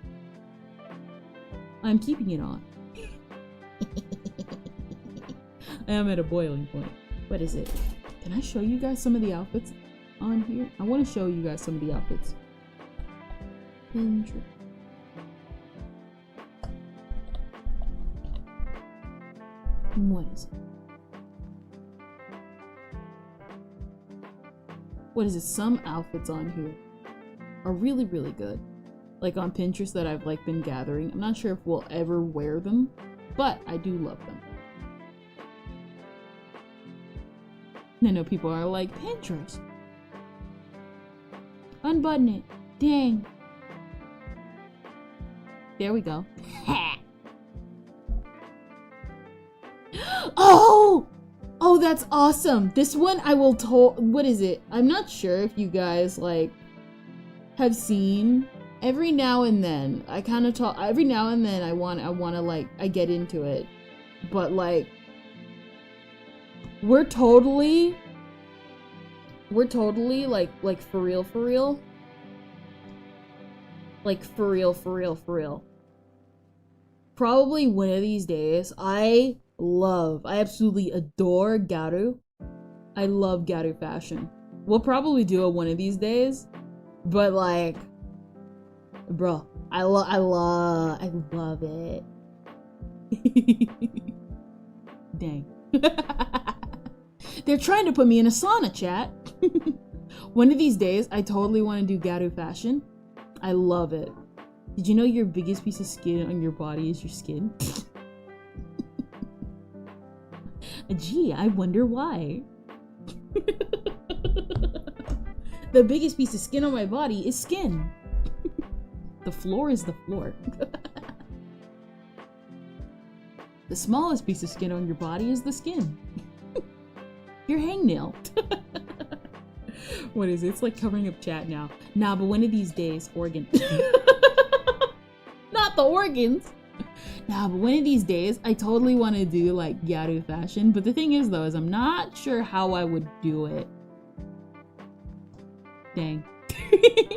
I'm keeping it on. I am at a boiling point. What is it? Can I show you guys some of the outfits on here? I want to show you guys some of the outfits. Pinterest. What is it? What is it? Some outfits on here are really, really good. Like on Pinterest that I've like been gathering. I'm not sure if we'll ever wear them, but I do love them. I know people are like, Pinterest. Unbutton it. Dang. There we go. Oh, that's awesome. This one I will what is it? I'm not sure if you guys like have seen. Every now and then I kind of every now and then I want to like I get into it. But like we're totally like for real. Like for real. Probably one of these days I absolutely adore Garu. I love Garu fashion. We'll probably do it one of these days, but like, bro, I love it. Dang. They're trying to put me in a sauna, chat. One of these days, I totally want to do Garu fashion. I love it. Did you know your biggest piece of skin on your body is your skin? Gee, I wonder why. The biggest piece of skin on my body is skin. The floor is the floor. The smallest piece of skin on your body is the skin. Your hangnail. What is it? It's like covering up chat now. Nah, but one of these days, organ. Not the organs. Nah, but one of these days, I totally want to do like Gyaru fashion. But the thing is though, is I'm not sure how I would do it. Dang.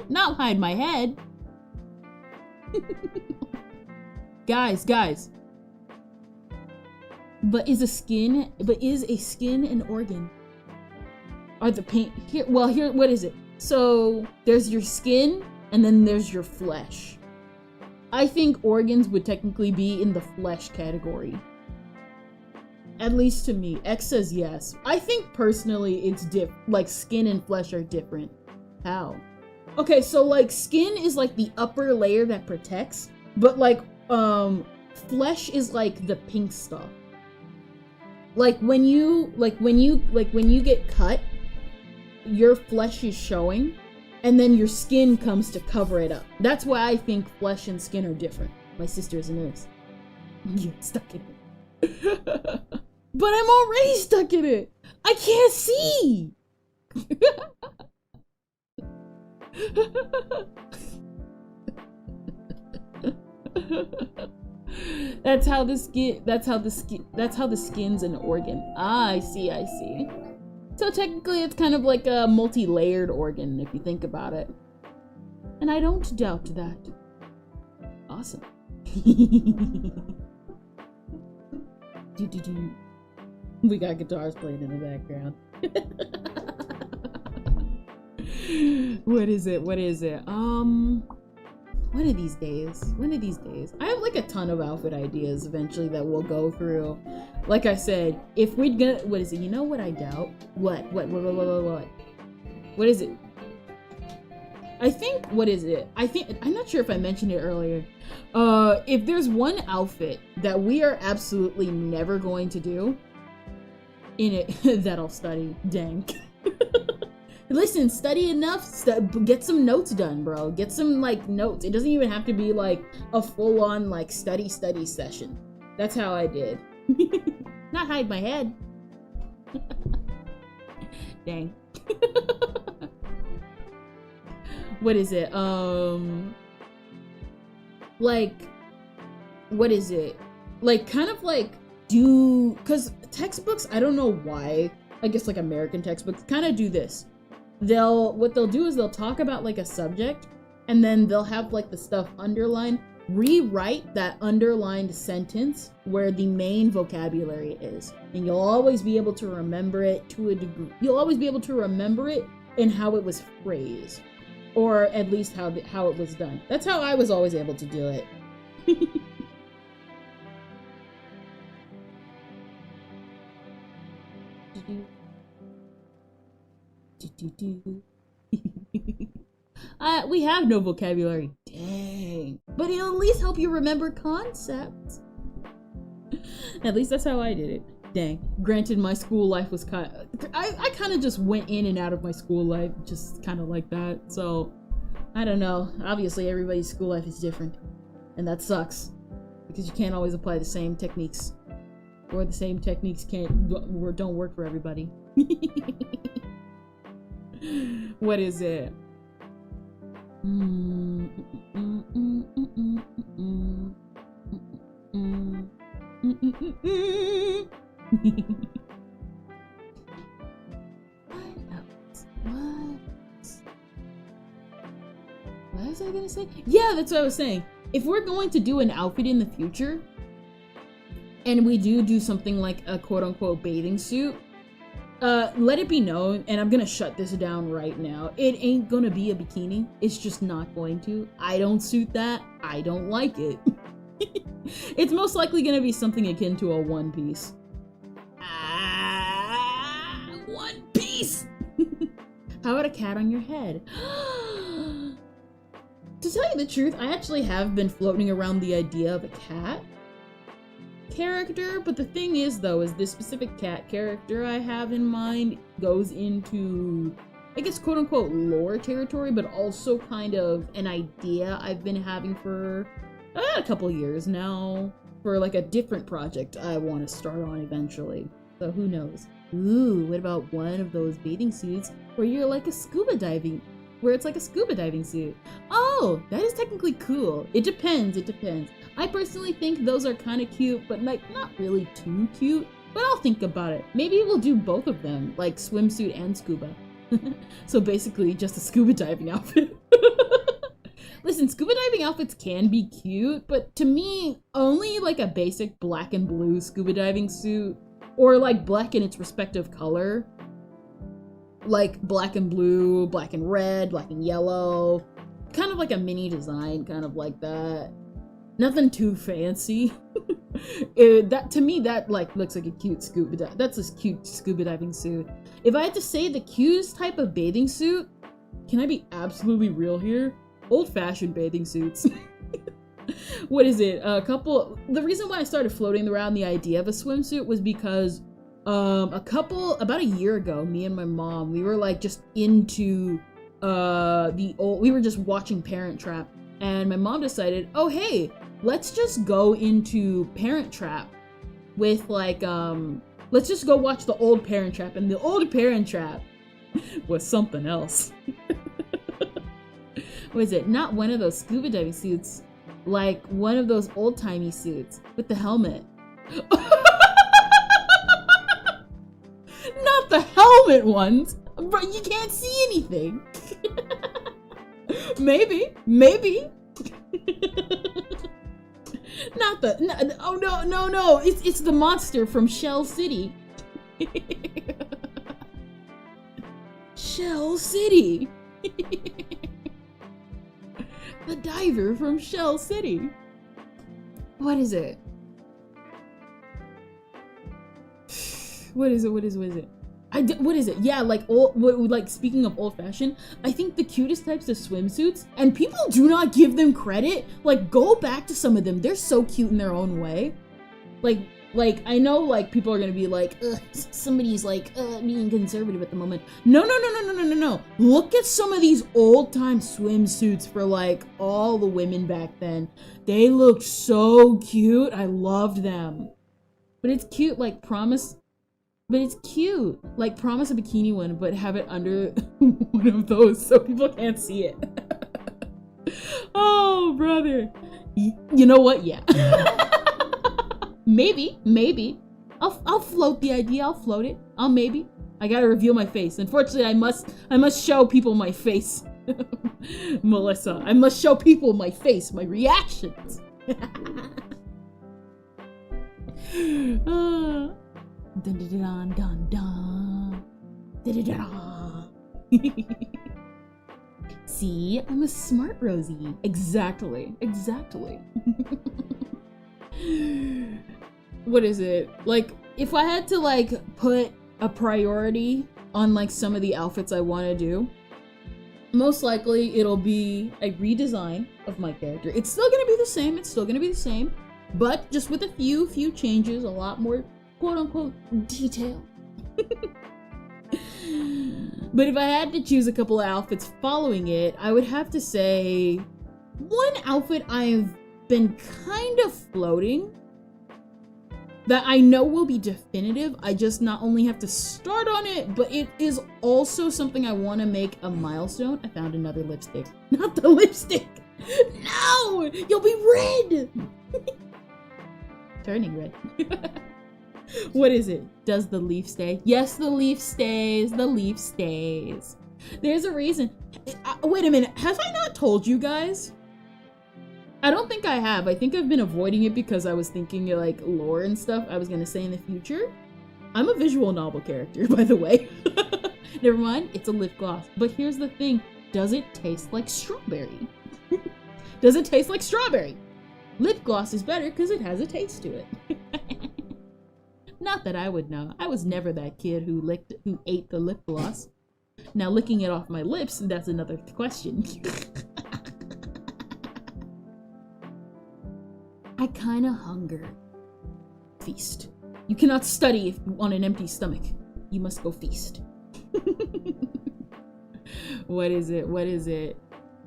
Not hide my head. Guys. But is a skin an organ? Are the paint here? Well, here, what is it? So there's your skin and then there's your flesh. I think organs would technically be in the flesh category. At least to me. X says yes. I think personally it's like skin and flesh are different. How? Okay, so like skin is like the upper layer that protects, but like flesh is like the pink stuff. Like when you get cut, your flesh is showing, and then your skin comes to cover it up. That's why I think flesh and skin are different. My sister's a nurse. You're stuck in it. But I'm already stuck in it. I can't see. That's how the skin's an organ. Ah, I see. So technically it's kind of like a multi-layered organ if you think about it. And I don't doubt that. Awesome. We got guitars playing in the background. What is it? One of these days. I have like a ton of outfit ideas eventually that we'll go through. Like I said, if we're gonna, what is it? You know what I doubt? What? What is it? I'm not sure if I mentioned it earlier. If there's one outfit that we are absolutely never going to do in it, that I'll study. Dang. Listen, study enough, get some notes done, bro. Get some, like, notes. It doesn't even have to be, like, a full-on, like, study session. That's how I did. Not hide my head. Dang. What is it? Like, what is it? Like, kind of, like, because textbooks, I don't know why, I guess, like, American textbooks kind of do this. What they'll do is they'll talk about like a subject, and then they'll have like the stuff underlined, rewrite that underlined sentence where the main vocabulary is, and you'll always be able to remember it to a degree. You'll always be able to remember it and how it was phrased, or at least how it was done. That's how I was always able to do it. We have no vocabulary. Dang. But it'll at least help you remember concepts. At least that's how I did it. Dang. Granted, my school life was I kind of just went in and out of my school life, just kind of like that. So, I don't know. Obviously, everybody's school life is different. And that sucks. Because you can't always apply the same techniques. Or the same techniques don't work for everybody. What is it? What was I gonna say? Yeah, that's what I was saying. If we're going to do an outfit in the future, and we do something like a quote-unquote bathing suit, let it be known, and I'm gonna shut this down right now, it ain't gonna be a bikini. It's just not going to. I don't suit that. I don't like it. It's most likely gonna be something akin to a one piece. One piece! How about a cat on your head? To tell you the truth, I actually have been floating around the idea of a cat character, but the thing is though, is this specific cat character I have in mind goes into, I guess, quote-unquote lore territory, but also kind of an idea I've been having for a couple years now, for like a different project I want to start on eventually. So who knows? Ooh, what about one of those bathing suits where you're like a scuba diving, where it's like a scuba diving suit? Oh, that is technically cool. It depends. I personally think those are kind of cute, but like not really too cute. But I'll think about it. Maybe we'll do both of them, like swimsuit and scuba. So basically just a scuba diving outfit. Listen, scuba diving outfits can be cute, but to me, only like a basic black and blue scuba diving suit, or like black in its respective color. Like black and blue, black and red, black and yellow. Kind of like a mini design, kind of like that. Nothing too fancy. That to me, that like looks like a cute that's a cute scuba diving suit. If I had to say the cutest type of bathing suit, can I be absolutely real here? Old-fashioned bathing suits. What is it? The reason why I started floating around the idea of a swimsuit was because about a year ago, me and my mom, we were like just into we were just watching Parent Trap, and my mom decided, oh hey, let's just go into Parent Trap with like let's just go watch the old Parent Trap, and the old Parent Trap was something else. What is it? Not one of those scuba diving suits, like one of those old-timey suits with the helmet. Not the helmet ones, but you can't see anything. Maybe. Not the no. It's the monster from Shell City. Shell City. The diver from Shell City. What is it? What is it? What is it? What is it? Yeah, like speaking of old-fashioned, I think the cutest types of swimsuits, and people do not give them credit. Like, go back to some of them. They're so cute in their own way. Like I know like people are gonna be like, ugh, somebody's like being conservative at the moment. No. Look at some of these old-time swimsuits for like all the women back then. They looked so cute. I loved them. But it's cute, like promise. But it's cute. Like promise a bikini one, but have it under one of those so people can't see it. Oh, brother. You know what? Yeah. Maybe. I'll float the idea. I'll float it. Maybe. I gotta reveal my face. Unfortunately, I must show people my face. Melissa, I must show people my face, my reactions. Dun dun dun dun. See, I'm a smart Rosie. Exactly. What is it? Like, if I had to like put a priority on like some of the outfits I want to do, most likely it'll be a redesign of my character. It's still gonna be the same, but just with a few changes, a lot more quote-unquote detail. But if I had to choose a couple of outfits following it, I would have to say one outfit I've been kind of floating that I know will be definitive. I just not only have to start on it, but it is also something I want to make a milestone. I found another lipstick. Not the lipstick! No! You'll be red! Turning red. What is it? Does the leaf stay? Yes, the leaf stays. The leaf stays. There's a reason. Wait a minute. Have I not told you guys? I don't think I have. I think I've been avoiding it because I was thinking like lore and stuff I was gonna say in the future. I'm a visual novel character, by the way. Never mind. It's a lip gloss. But here's the thing. Does it taste like strawberry? Does it taste like strawberry? Lip gloss is better because it has a taste to it. Not that I would know. I was never that kid who ate the lip gloss. Now licking it off my lips, that's another question. I kinda hunger. Feast. You cannot study on an empty stomach. You must go feast. What is it?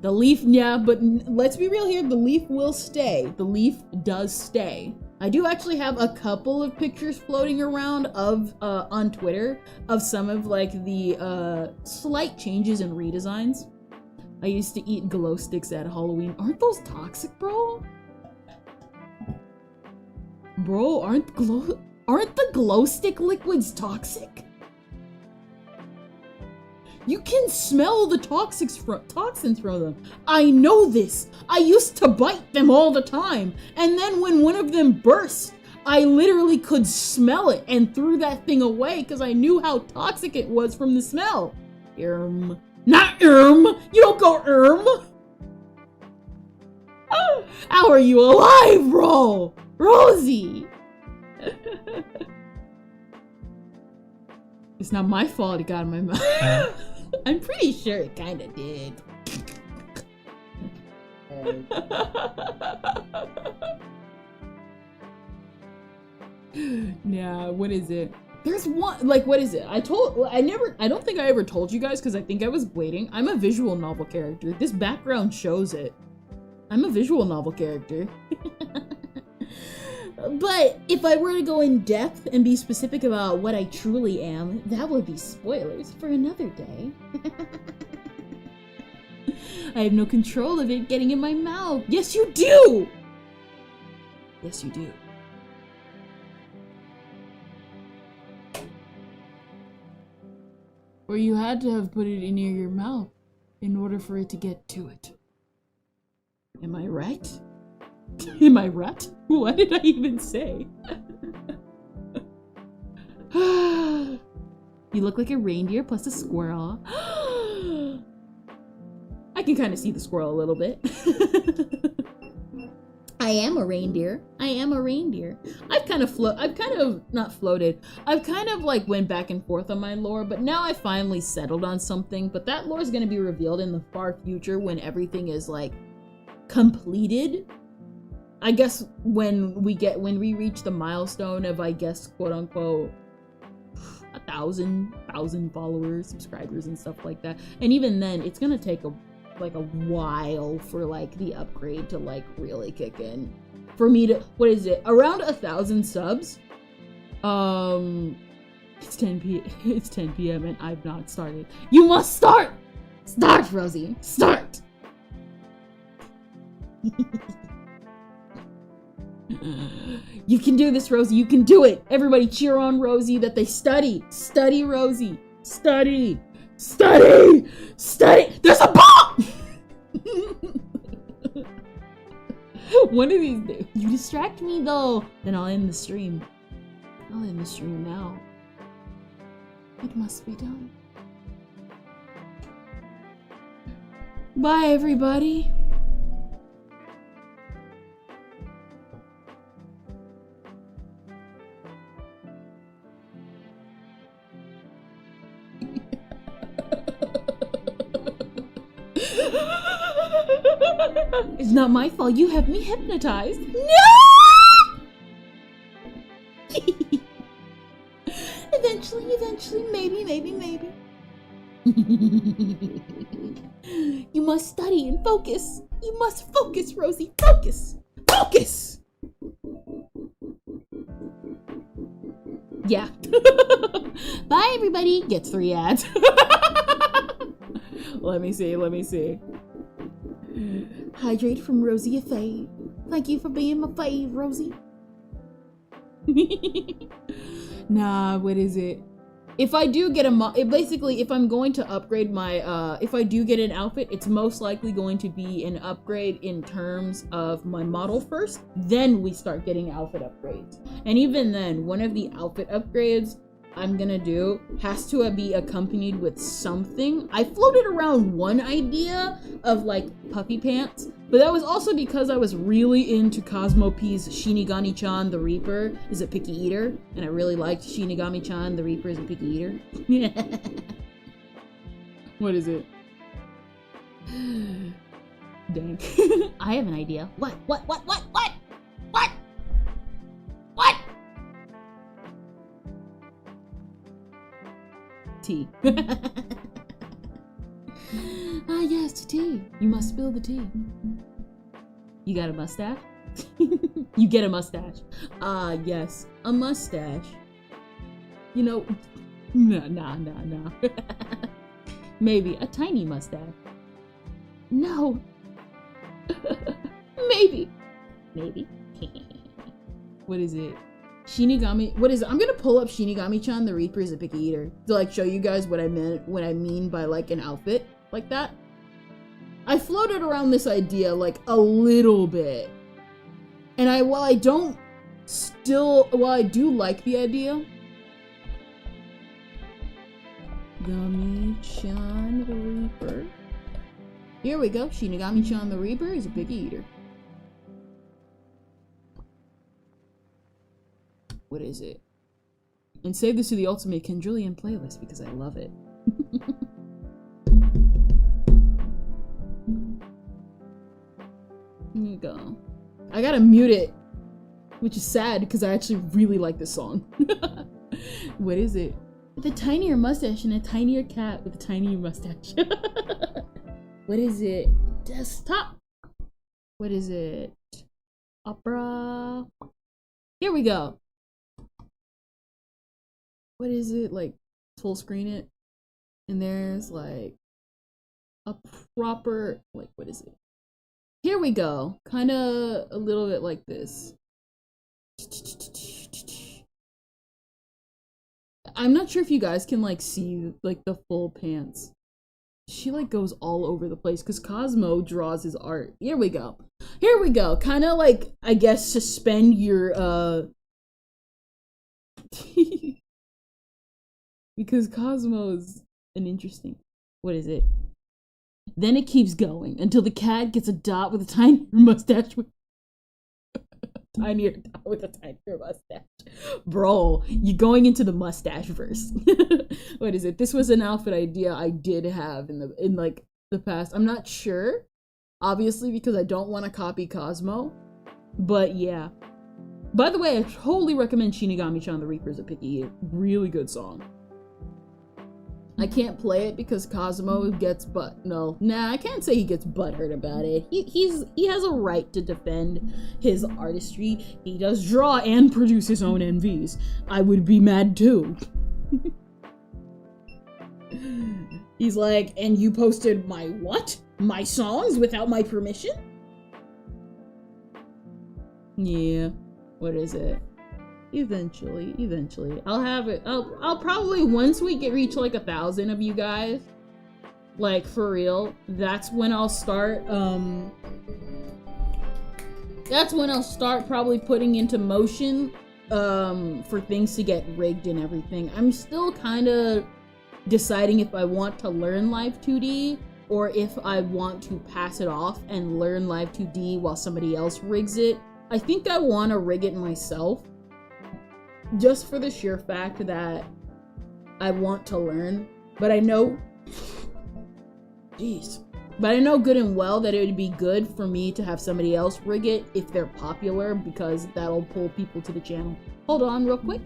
The leaf, yeah, but let's be real here. The leaf will stay. The leaf does stay. I do actually have a couple of pictures floating around of on Twitter of some of like the slight changes and redesigns. I used to eat glow sticks at Halloween. Aren't those toxic, bro? Bro, aren't the glow stick liquids toxic? You can smell the toxins from them. I know this. I used to bite them all the time. And then when one of them burst, I literally could smell it and threw that thing away because I knew how toxic it was from the smell. Not You don't go How are you alive, bro? Rosie! It's not my fault it got in my mouth. I'm pretty sure it kinda did. Yeah, what is it? There's one, like, what is it? I don't think I ever told you guys because I think I was waiting. I'm a visual novel character. This background shows it. I'm a visual novel character. But if I were to go in depth and be specific about what I truly am, that would be spoilers for another day. I have no control of it getting in my mouth. Yes, you do! Yes, you do. Or you had to have put it in your mouth in order for it to get to it. Am I right? Am I right? What did I even say? You look like a reindeer plus a squirrel. I can kind of see the squirrel a little bit. I am a reindeer. I am a reindeer. I've kind of not floated. I've kind of like went back and forth on my lore, but now I finally settled on something. But that lore is going to be revealed in the far future when everything is like completed. I guess when we reach the milestone of, I guess, quote unquote, 1,000 followers, subscribers, and stuff like that. And even then, it's gonna take a while for like the upgrade to like really kick in. For me to, what is it? Around 1,000 subs. It's 10 p.m. and I've not started. You must start. Start, Rosie. Start. You can do this, Rosie. You can do it. Everybody cheer on Rosie that they study. Study, Rosie. Study. Study. Study. There's a bomb! One of these days. You distract me, though. Then I'll end the stream. I'll end the stream now. It must be done. Bye, everybody. It's not my fault. You have me hypnotized. No! Eventually, maybe. You must study and focus. You must focus, Rosie. Focus. Yeah. Bye, everybody. Gets 3 ads. Let me see. Hydrate from Rosie a fave. Thank you for being my fave, Rosie. Nah, what is it? If I do get if I'm going to upgrade my, if I do get an outfit, it's most likely going to be an upgrade in terms of my model first, then we start getting outfit upgrades. And even then, one of the outfit upgrades I'm gonna do has to be accompanied with something. I floated around one idea of like puffy pants, but that was also because I was really into Cosmo P's Shinigami-chan the Reaper is a picky eater, and I really liked Shinigami-chan the Reaper is a picky eater. What is it? Dang. I have an idea. What? Tea. Ah, yes, tea. You must spill the tea. You got a mustache? You get a mustache. Ah, yes, a mustache. You know, nah. Maybe a tiny mustache. No. Maybe. What is it? Shinigami, what is it? I'm gonna pull up Shinigami-chan the Reaper is a picky eater to like show you guys what I mean by like an outfit like that. I floated around this idea like a little bit. And while I do like the idea, Shinigami-chan the Reaper. Here we go. Shinigami-chan the Reaper is a picky eater. What is it? And save this to the ultimate Kendrillian playlist because I love it. Here you go. I gotta mute it, which is sad because I actually really like this song. What is it? With a tinier mustache and a tinier cat with a tinier mustache. What is it? Desktop. What is it? Opera. Here we go. What is it? Like, full screen it. And there's like a proper, like, what is it? Here we go. Kind of a little bit like this. I'm not sure if you guys can like see like the full pants. She like goes all over the place because Cosmo draws his art. Here we go. Here we go. Kind of like, I guess, suspend your because Cosmo is an interesting. What is it? Then it keeps going until the cat gets a dot with a tinier mustache. Tinier dot with a tinier mustache. Bro, you're going into the mustache verse. What is it? This was an outfit idea I did have in like the past. I'm not sure, obviously, because I don't want to copy Cosmo. But yeah. By the way, I totally recommend Shinigami-chan the Reaper is a picky eater. Really good song. I can't play it because Cosmo gets I can't say he gets butthurt about it. He has a right to defend his artistry. He does draw and produce his own MVs. I would be mad too. He's like, and you posted my what? My songs without my permission? Yeah. What is it? Eventually. I'll have it. I'll probably, once we reach like 1,000 of you guys, like for real, that's when I'll start probably putting into motion for things to get rigged and everything. I'm still kind of deciding if I want to learn Live 2D or if I want to pass it off and learn Live 2D while somebody else rigs it. I think I want to rig it myself, just for the sheer fact that I want to learn. But I know, but I know good and well that it would be good for me to have somebody else rig it if they're popular, because that'll pull people to the channel. Hold on real quick.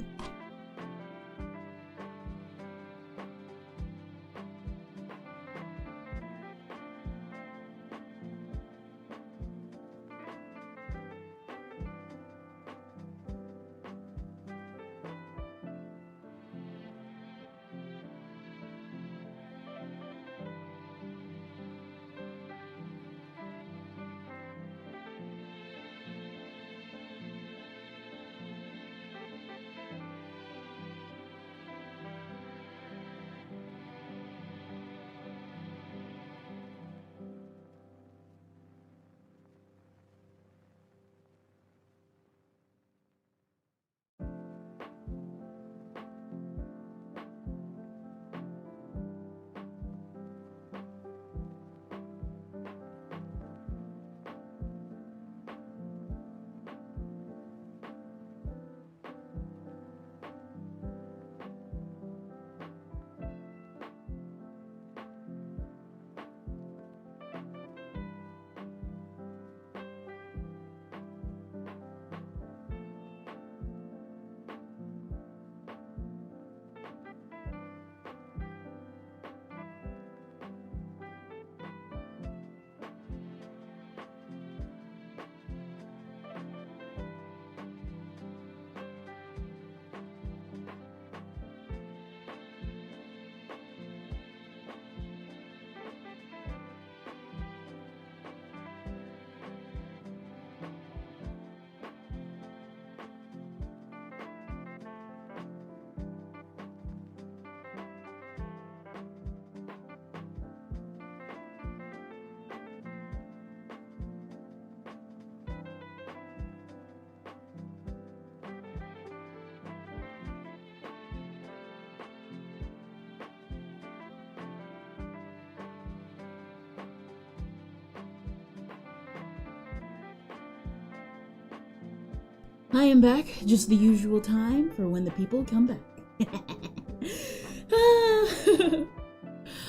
I am back, just the usual time for when the people come back.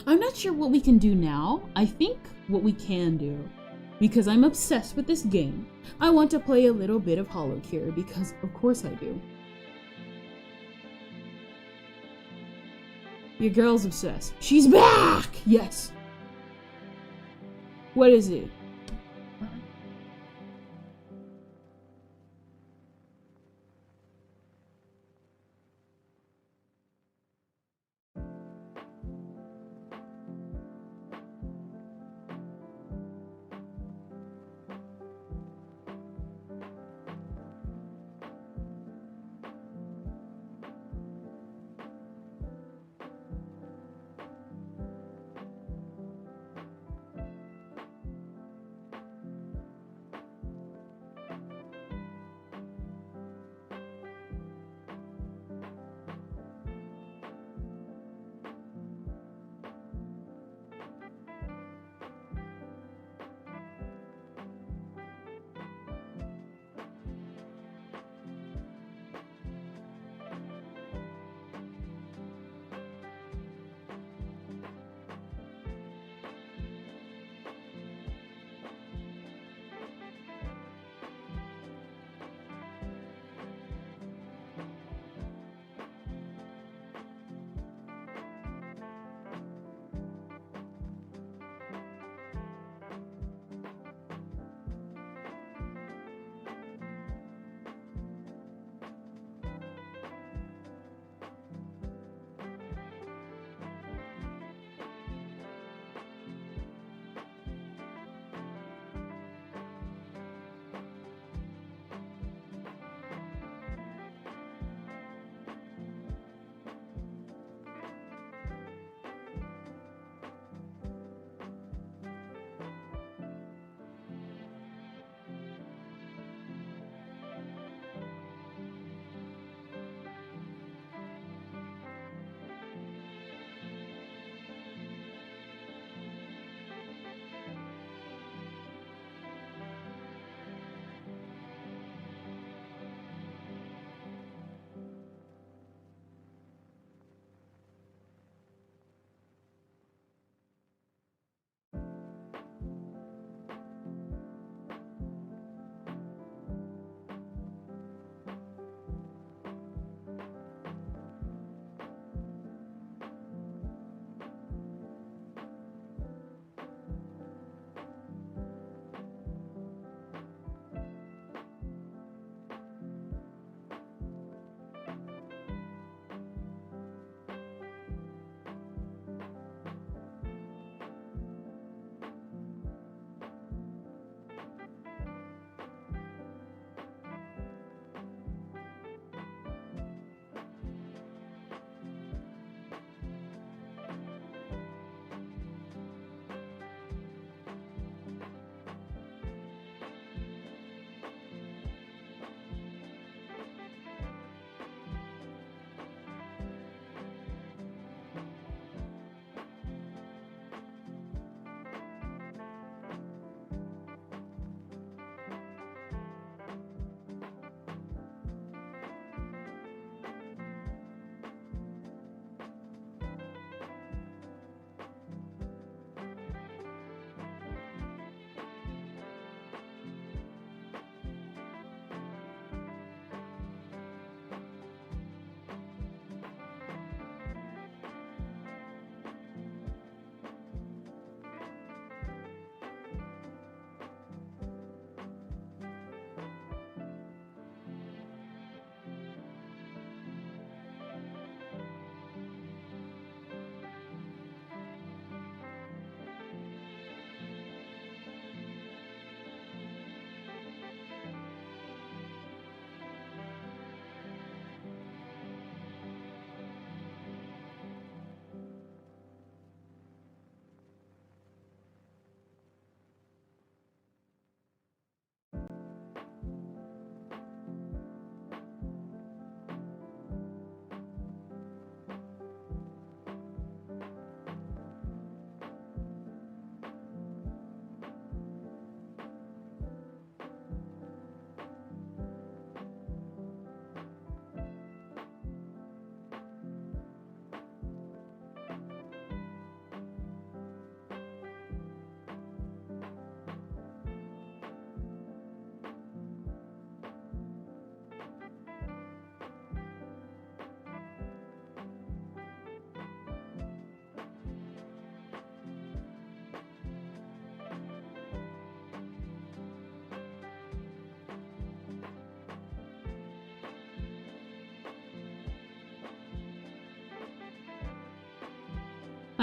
I'm not sure what we can do now. I think what we can do, because I'm obsessed with this game, I want to play a little bit of Hollow Cure, because of course I do. Your girl's obsessed. She's back! Yes. What is it?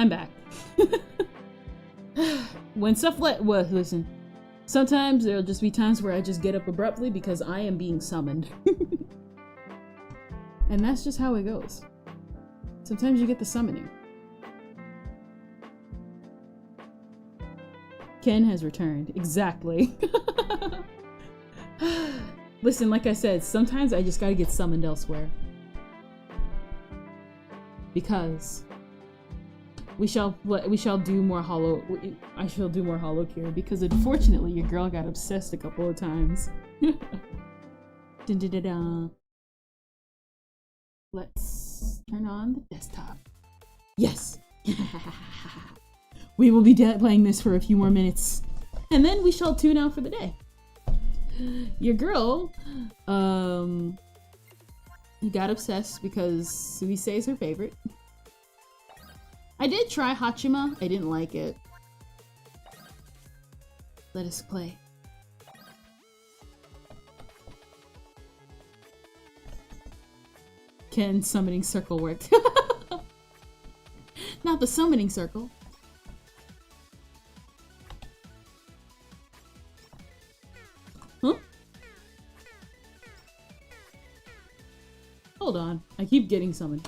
I'm back. When stuff well, listen. Sometimes there'll just be times where I just get up abruptly because I am being summoned. And that's just how it goes. Sometimes you get the summoning. Ken has returned. Exactly. Listen, like I said, sometimes I just gotta get summoned elsewhere. Because I shall do more hollow cure because unfortunately your girl got obsessed a couple of times. Dun, dun, dun, dun. Let's turn on the desktop. Yes! We will be playing this for a few more minutes. And then we shall tune out for the day. Your girl, got obsessed because Suisei is her favorite. I did try Hachima. I didn't like it. Let us play. Ken summoning circle worked. Not the summoning circle. Huh? Hold on. I keep getting summoned.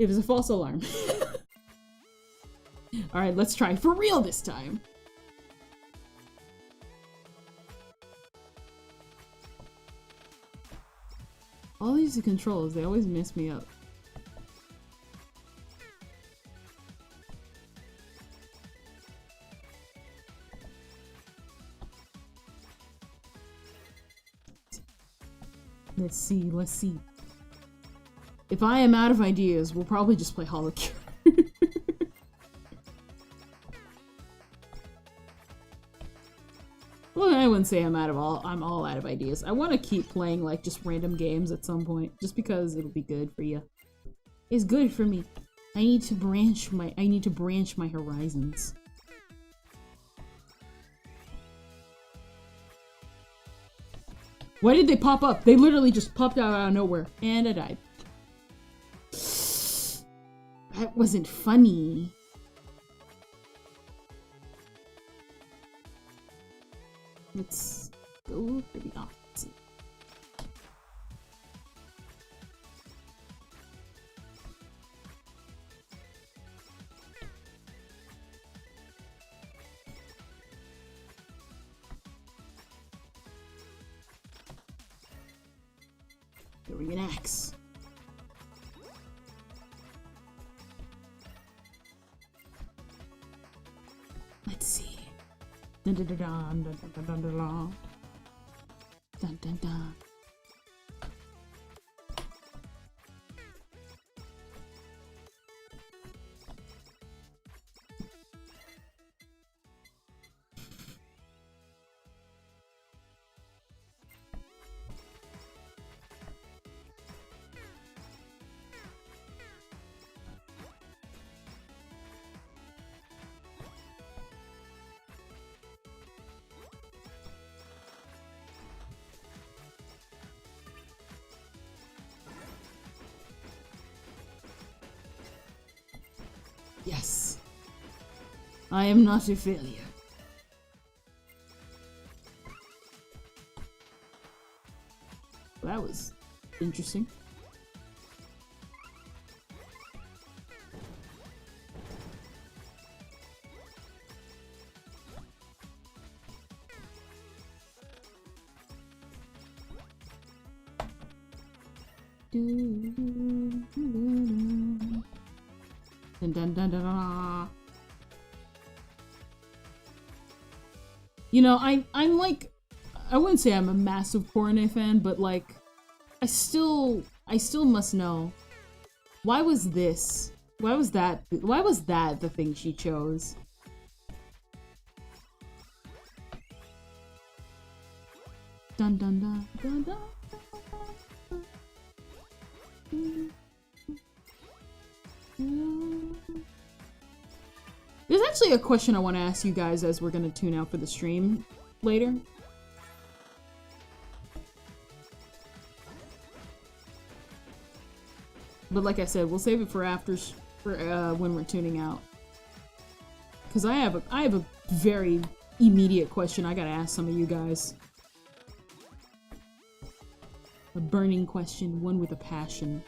It was a false alarm. Alright, let's try for real this time. All these controls, they always mess me up. Let's see. If I am out of ideas, we'll probably just play Hollow Cure. Well, I wouldn't say I'm all out of ideas. I want to keep playing like just random games at some point, just because it'll be good for you. It's good for me. I need to branch my horizons. Why did they pop up? They literally just popped out of nowhere, and I died. That wasn't funny. Let's go for the opposite. Throwing an axe. Let's see. Dun dun dun dun dun dun dun dun dun dun dun dun. Yes. I am not a failure. That was interesting. Dun, dun, dun, dun, dun. You know, I'm like, I wouldn't say I'm a massive Korone fan, but like, I still must know, why was this? Why was that the thing she chose? Dun dun dun dun dun. There's actually a question I want to ask you guys as we're gonna tune out for the stream later. But like I said, we'll save it for when we're tuning out. Cause I have a very immediate question I gotta ask some of you guys. A burning question, one with a passion.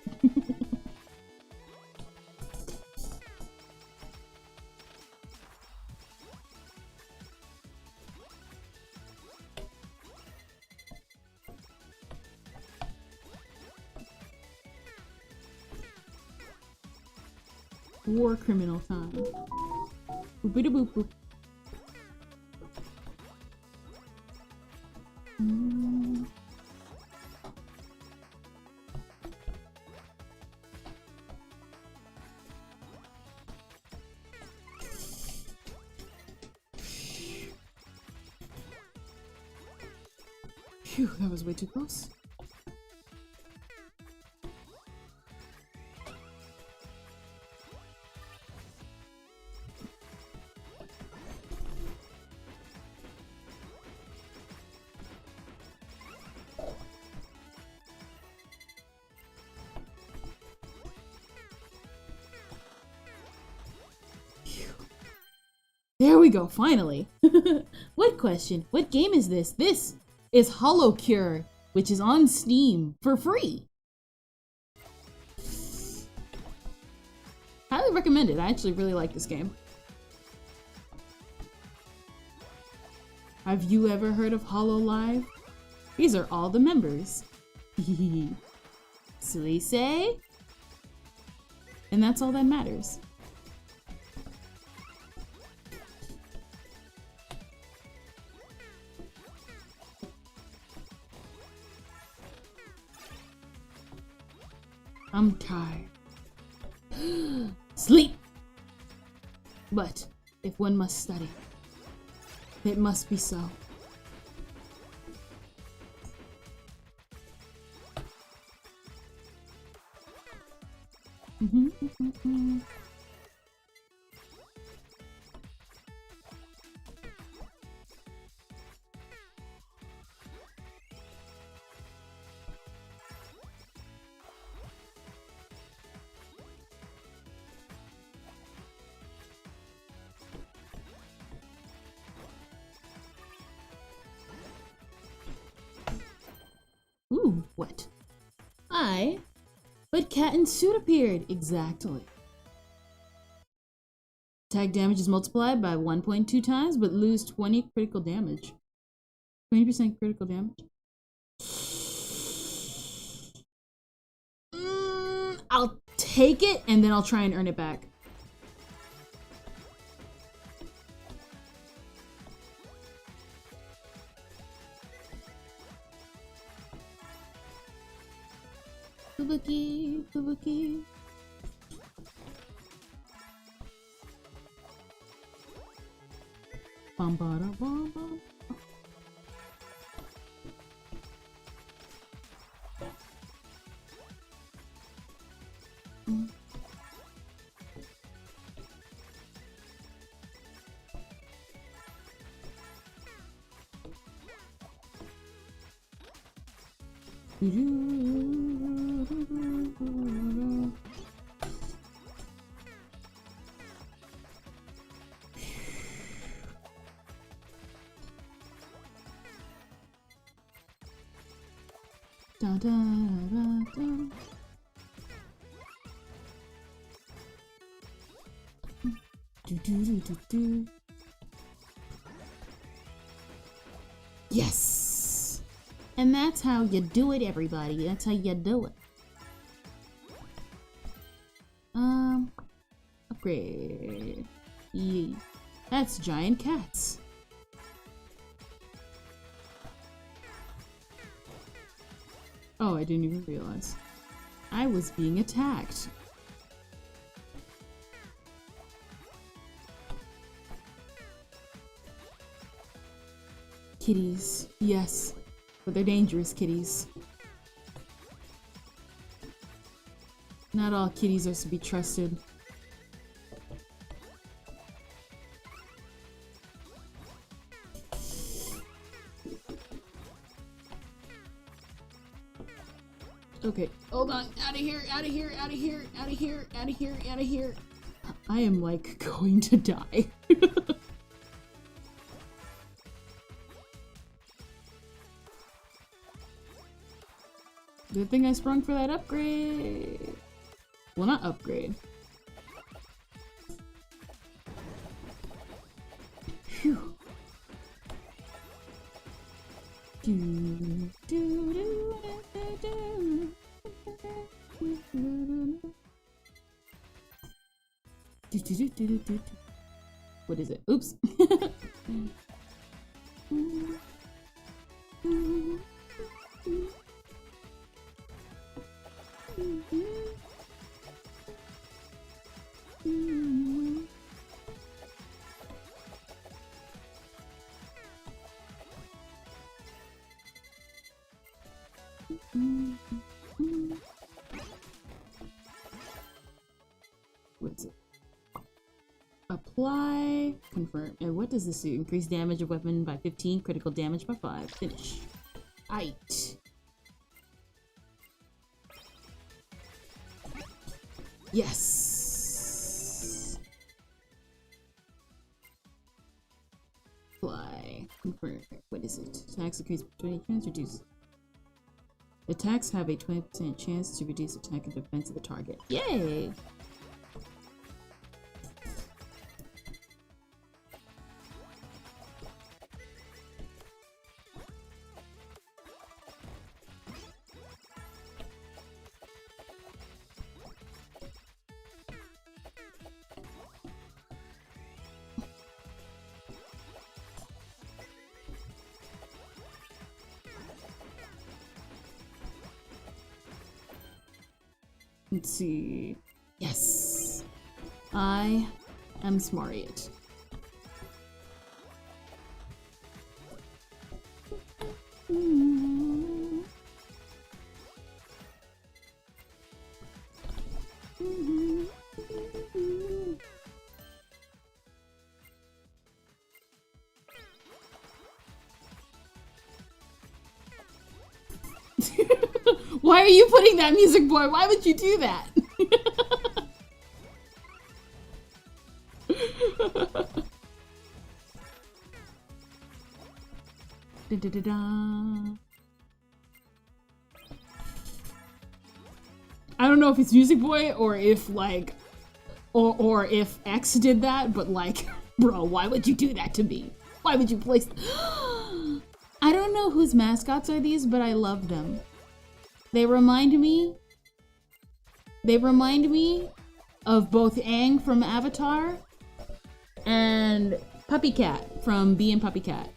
War criminal time. Boop boop boop. Phew, that was way too close. There we go, finally. What question? What game is this? This is Hollow Cure, which is on Steam for free. Highly recommend it. I actually really like this game. Have you ever heard of Hollow Live? These are all the members. Sleaze? And that's all that matters. I'm tired. Sleep! But if one must study, it must be so. Ooh, what? But Chattin's suit appeared! Exactly. Attack damage is multiplied by 1.2 times, but lose 20 critical damage. 20% critical damage. I'll take it, and then I'll try and earn it back. Kabuki, kabuki. Bum bada bum bum. Da, da, da, da. Do, do, do, do, do. Yes! And that's how you do it, everybody. That's how you do it. Upgrade. Yee. That's giant cats. Oh, I didn't even realize. I was being attacked. Kitties, yes. But they're dangerous kitties. Not all kitties are to be trusted. Okay, hold on. Out of here, out of here, out of here, out of here, out of here, out of here. I am like going to die. Good thing I sprung for that upgrade. Well, not upgrade. Phew. What is it? Oops. What's it? Apply, confirm. And what does this do? Increase damage of weapon by 15, critical damage by 5. Finish. Aight. Yes. Apply, confirm. What is it? Attacks increase 20 chance, reduce. Attacks have a 20% chance to reduce attack and defense of the target. Yay! Let's see. Yes! I am Smariot. Why are you putting that music, boy? Why would you do that? Da, da, da, da. I don't know if it's Music Boy or if like, or if X did that, but like, bro, why would you do that to me? Why would you place? I don't know whose mascots are these, but I love them. They remind me of both Aang from Avatar and Puppy Cat from Bee and Puppy Cat.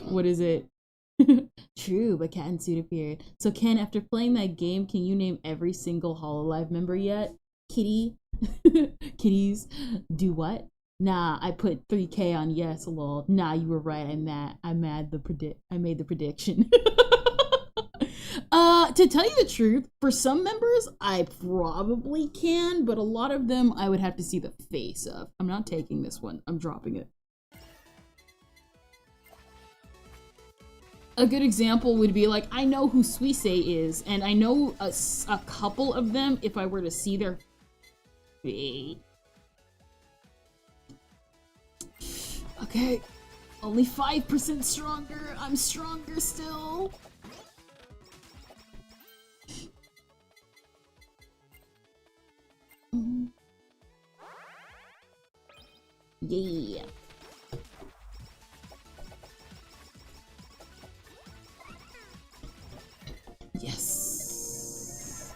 What is it? True, but Cat and Suit appeared. So Ken, after playing that game, can you name every single Hololive member yet? Kitty? Kitties? Do what? Nah, I put 3K on yes, lol. Nah, you were right. I made the prediction. To tell you the truth, for some members, I probably can, but a lot of them I would have to see the face of. I'm not taking this one. I'm dropping it. A good example would be like, I know who Suisse is, and I know a couple of them if I were to see their face. Okay, only 5% stronger. I'm stronger still. Yeah. Yes.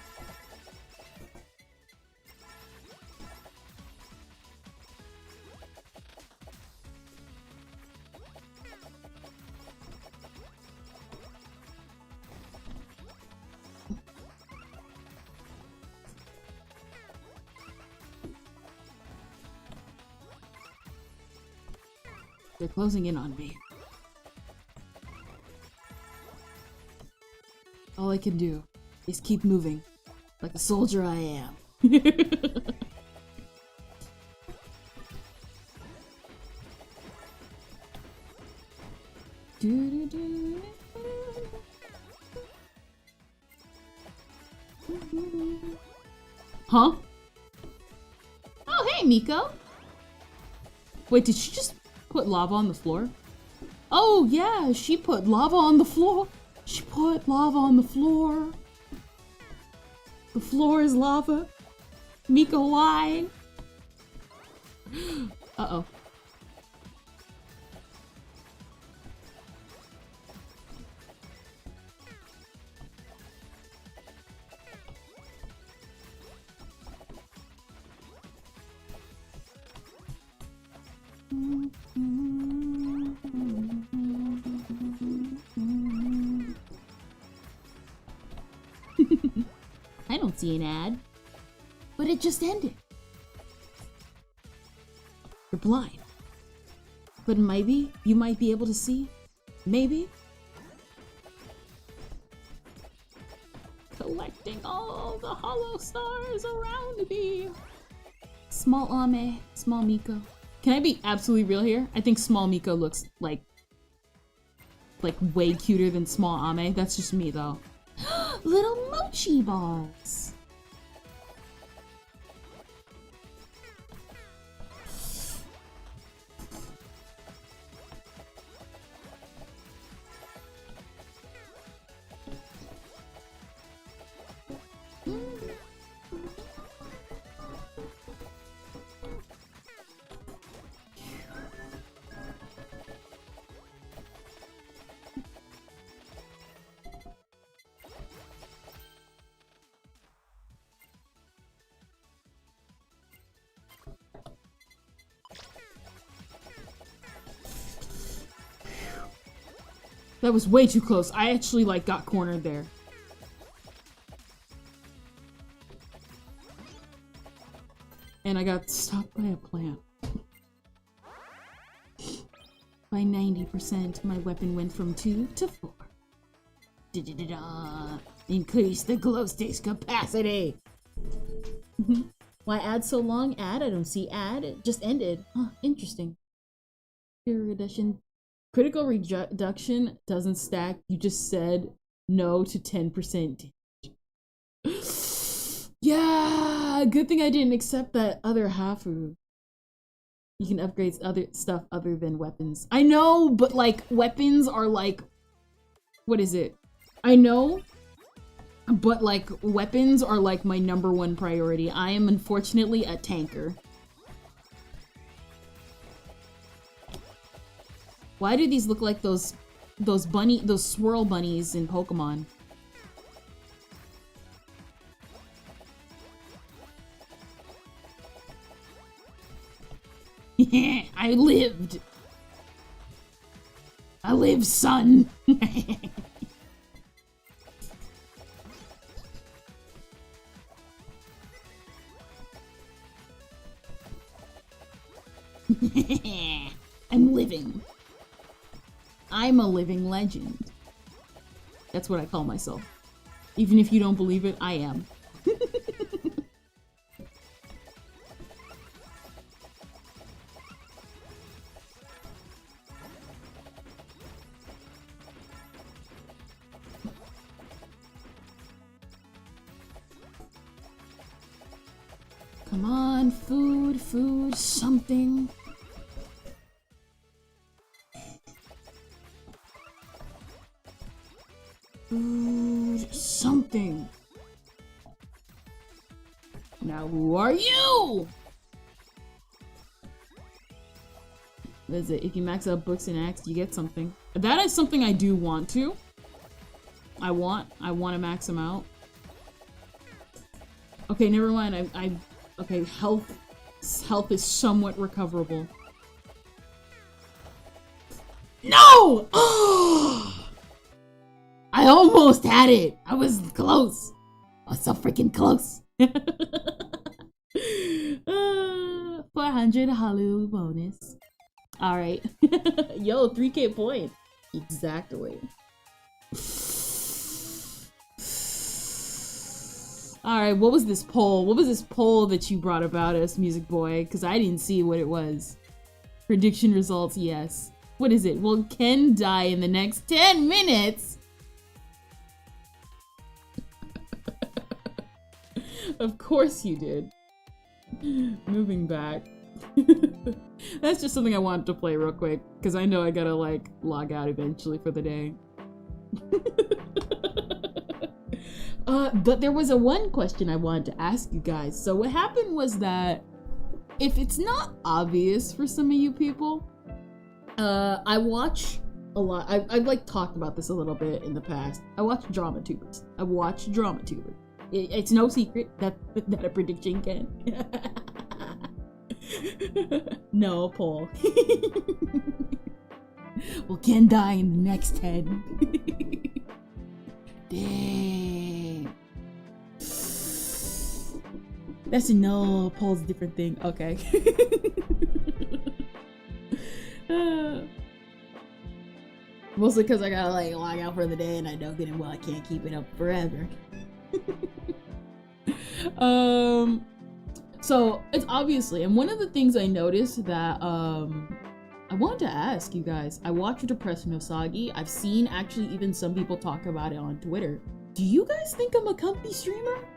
They're closing in on me. All I can do is keep moving, like a soldier I am. Huh? Oh, hey, Miko. Wait, did she just put lava on the floor? Oh, yeah, she put lava on the floor. She put lava on the floor. The floor is lava. Miko, why? Uh-oh. I don't see an ad, but it just ended. You're blind, but maybe you might be able to see. Maybe. Collecting all the hollow stars around me. Small Ame, small Miko. Can I be absolutely real here? I think small Miko looks like way cuter than small Ame. That's just me though. Little mochi balls. That was way too close. I actually like got cornered there. And I got stopped by a plant. By 90%, my weapon went from 2 to 4. Da-da-da-da. Increase the glow stick's capacity. Why ad so long? Ad? I don't see ad. It just ended. Huh, interesting. Reduction. Critical reduction doesn't stack. You just said no to 10% damage. Yeah, good thing I didn't accept that other half. You can upgrade other stuff other than weapons. I know, but like weapons are like, what is it? I know, but like weapons are like my #1 priority. I am unfortunately a tanker. Why do these look like those swirl bunnies in Pokemon? I lived. I live, son. I'm living. I'm a living legend. That's what I call myself. Even if you don't believe it, I am. Come on, food, food, something. Food, something. Now who are you? That's it. If you max out books and acts, you get something. That is something I do want to. I want to max them out. Okay, never mind. Okay, health is somewhat recoverable. No! Oh! I almost had it. I was close. I was so freaking close. 400 Halu bonus. All right. Yo, 3K point. Exactly. All right, what was this poll? What was this poll that you brought about us, Music Boy? Because I didn't see what it was. Prediction results, yes. What is it? Will Ken die in the next 10 minutes? Of course you did. Moving back. That's just something I wanted to play real quick, because I know I gotta, like, log out eventually for the day. But there was one question I wanted to ask you guys. So what happened was that, if it's not obvious for some of you people, I watch a lot. I've like talked about this a little bit in the past. I watch drama tubers. It's no secret that a prediction can. No, Paul. Well, Ken die in the next 10. Dang. That's a no. Paul's a different thing. Okay. Mostly because I gotta like log out for the day and I know good and well I can't keep it up forever. So it's obviously, and one of the things I noticed that I wanted to ask you guys, I watched Depressed Nosagi. I've seen actually even some people talk about it on Twitter. Do you guys think I'm a comfy streamer?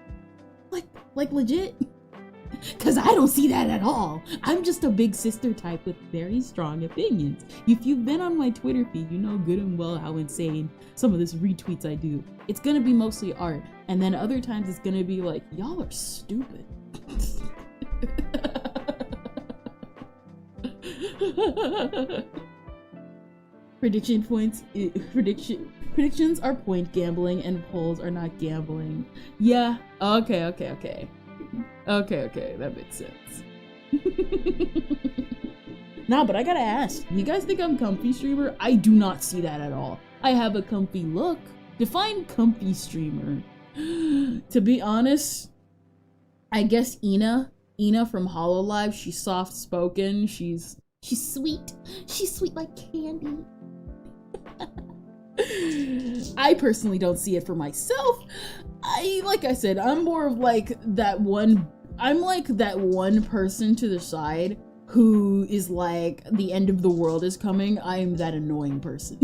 Like legit? Cause I don't see that at all. I'm just a big sister type with very strong opinions. If you've been on my Twitter feed, you know good and well how insane some of this retweets I do. It's gonna be mostly art, and then other times it's gonna be like, y'all are stupid. Predictions are point gambling and polls are not gambling. Yeah, okay, that makes sense. Nah, but I gotta ask, you guys think I'm comfy streamer? I do not see that at all. I have a comfy look. Define comfy streamer. To be honest, I guess Ina from HoloLive, she's soft spoken, she's sweet. She's sweet like candy. I personally don't see it for myself. Like I said, I'm more of like that one, I'm like that one person to the side who is like, the end of the world is coming. I am that annoying person.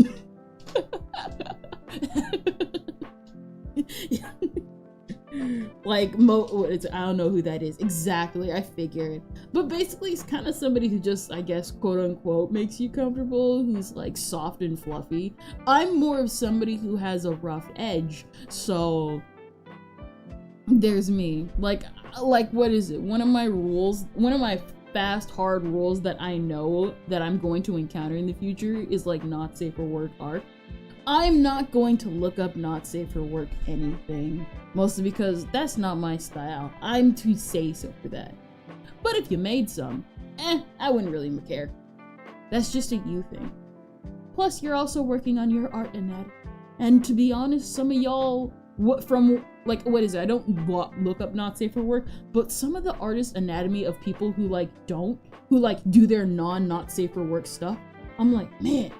Like, I don't know who that is. Exactly, I figured. But basically, it's kind of somebody who just, I guess, quote unquote, makes you comfortable, who's like soft and fluffy. I'm more of somebody who has a rough edge, so there's me. Like what is it? One of my fast, hard rules that I know that I'm going to encounter in the future is like not safe for work art. I'm not going to look up not safe for work anything, mostly because that's not my style. I'm too say-so for that. But if you made some, I wouldn't really care. That's just a you thing. Plus, you're also working on your art anatomy. And to be honest, some of y'all, what is it? I don't look up not safe for work, but some of the artist anatomy of people who do their not safe for work stuff, I'm like, man,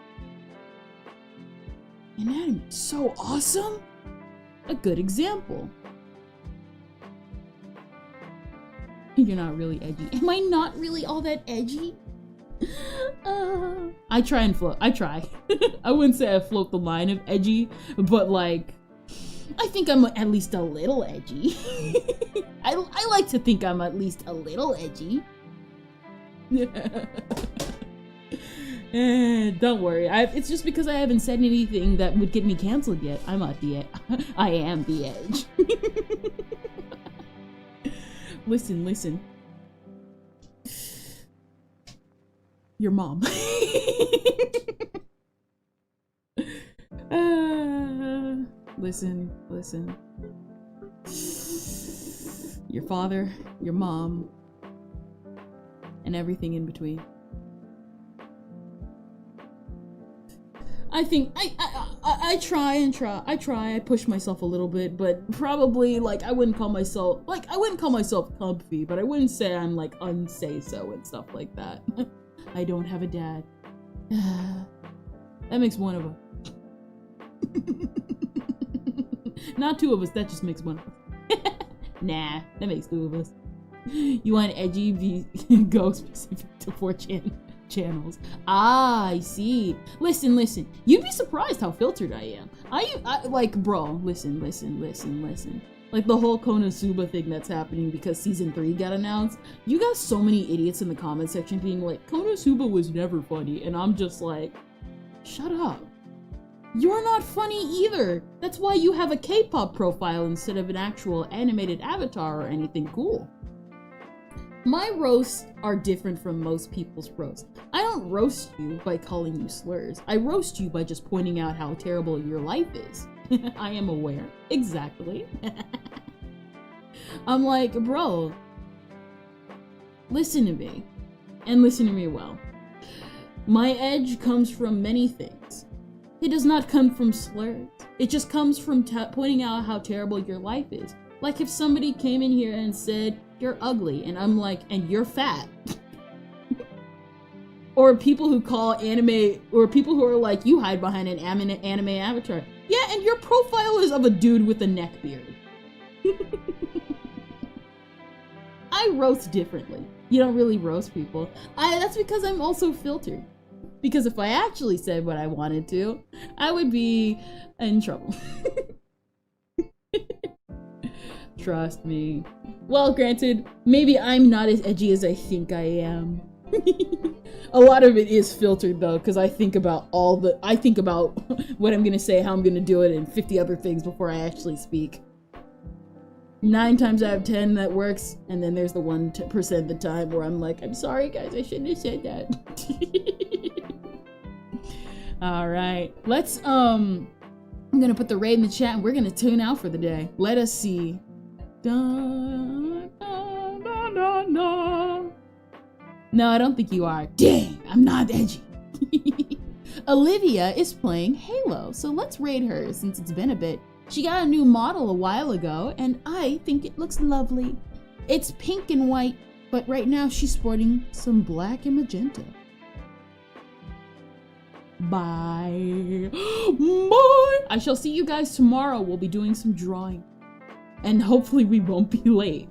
anatomy is so awesome. A good example. You're not really edgy. Am I not really all that edgy? I try and float. I try. I wouldn't say I float the line of edgy, but like, I think I'm at least a little edgy. I like to think I'm at least a little edgy. Don't worry. It's just because I haven't said anything that would get me canceled yet. I'm at the I am the edge. Listen. Your mom. Listen. Your father, your mom, and everything in between. I think I try. I push myself a little bit, but probably like I wouldn't call myself comfy, but I wouldn't say I'm like unsay so and stuff like that. I don't have a dad. That makes one of us. Not two of us, that just makes one of us. Nah, that makes two of us. You want edgy go specific to 4chan channels. Ah, I see. Listen. You'd be surprised how filtered I am. I like, bro, listen. Like the whole Konosuba thing that's happening because season 3 got announced. You got so many idiots in the comment section being like, Konosuba was never funny. And I'm just like, shut up. You're not funny either. That's why you have a K-pop profile instead of an actual animated avatar or anything cool. My roasts are different from most people's roasts. I don't roast you by calling you slurs. I roast you by just pointing out how terrible your life is. I am aware. Exactly. I'm like, bro, listen to me. And listen to me well. My edge comes from many things. It does not come from slurs. It just comes from pointing out how terrible your life is. Like if somebody came in here and said, you're ugly, and I'm like, and you're fat. Or people who call anime, or people who are like, you hide behind an anime avatar. Yeah, and your profile is of a dude with a neck beard. I roast differently. You don't really roast people. That's because I'm also filtered. Because if I actually said what I wanted to, I would be in trouble. Trust me. Well, granted, maybe I'm not as edgy as I think I am. A lot of it is filtered though, because I think about what I'm gonna say, how I'm gonna do it, and 50 other things before I actually speak. 9 times out of 10 that works, and then there's the 1% of the time where I'm like, I'm sorry guys, I shouldn't have said that. Alright, let's I'm gonna put the raid in the chat and we're gonna tune out for the day. Let us see. Da, da, da, da, da. No, I don't think you are. Dang, I'm not edgy. Olivia is playing Halo, so let's raid her since it's been a bit. She got a new model a while ago, and I think it looks lovely. It's pink and white, but right now she's sporting some black and magenta. Bye. Bye. I shall see you guys tomorrow. We'll be doing some drawing. And hopefully we won't be late.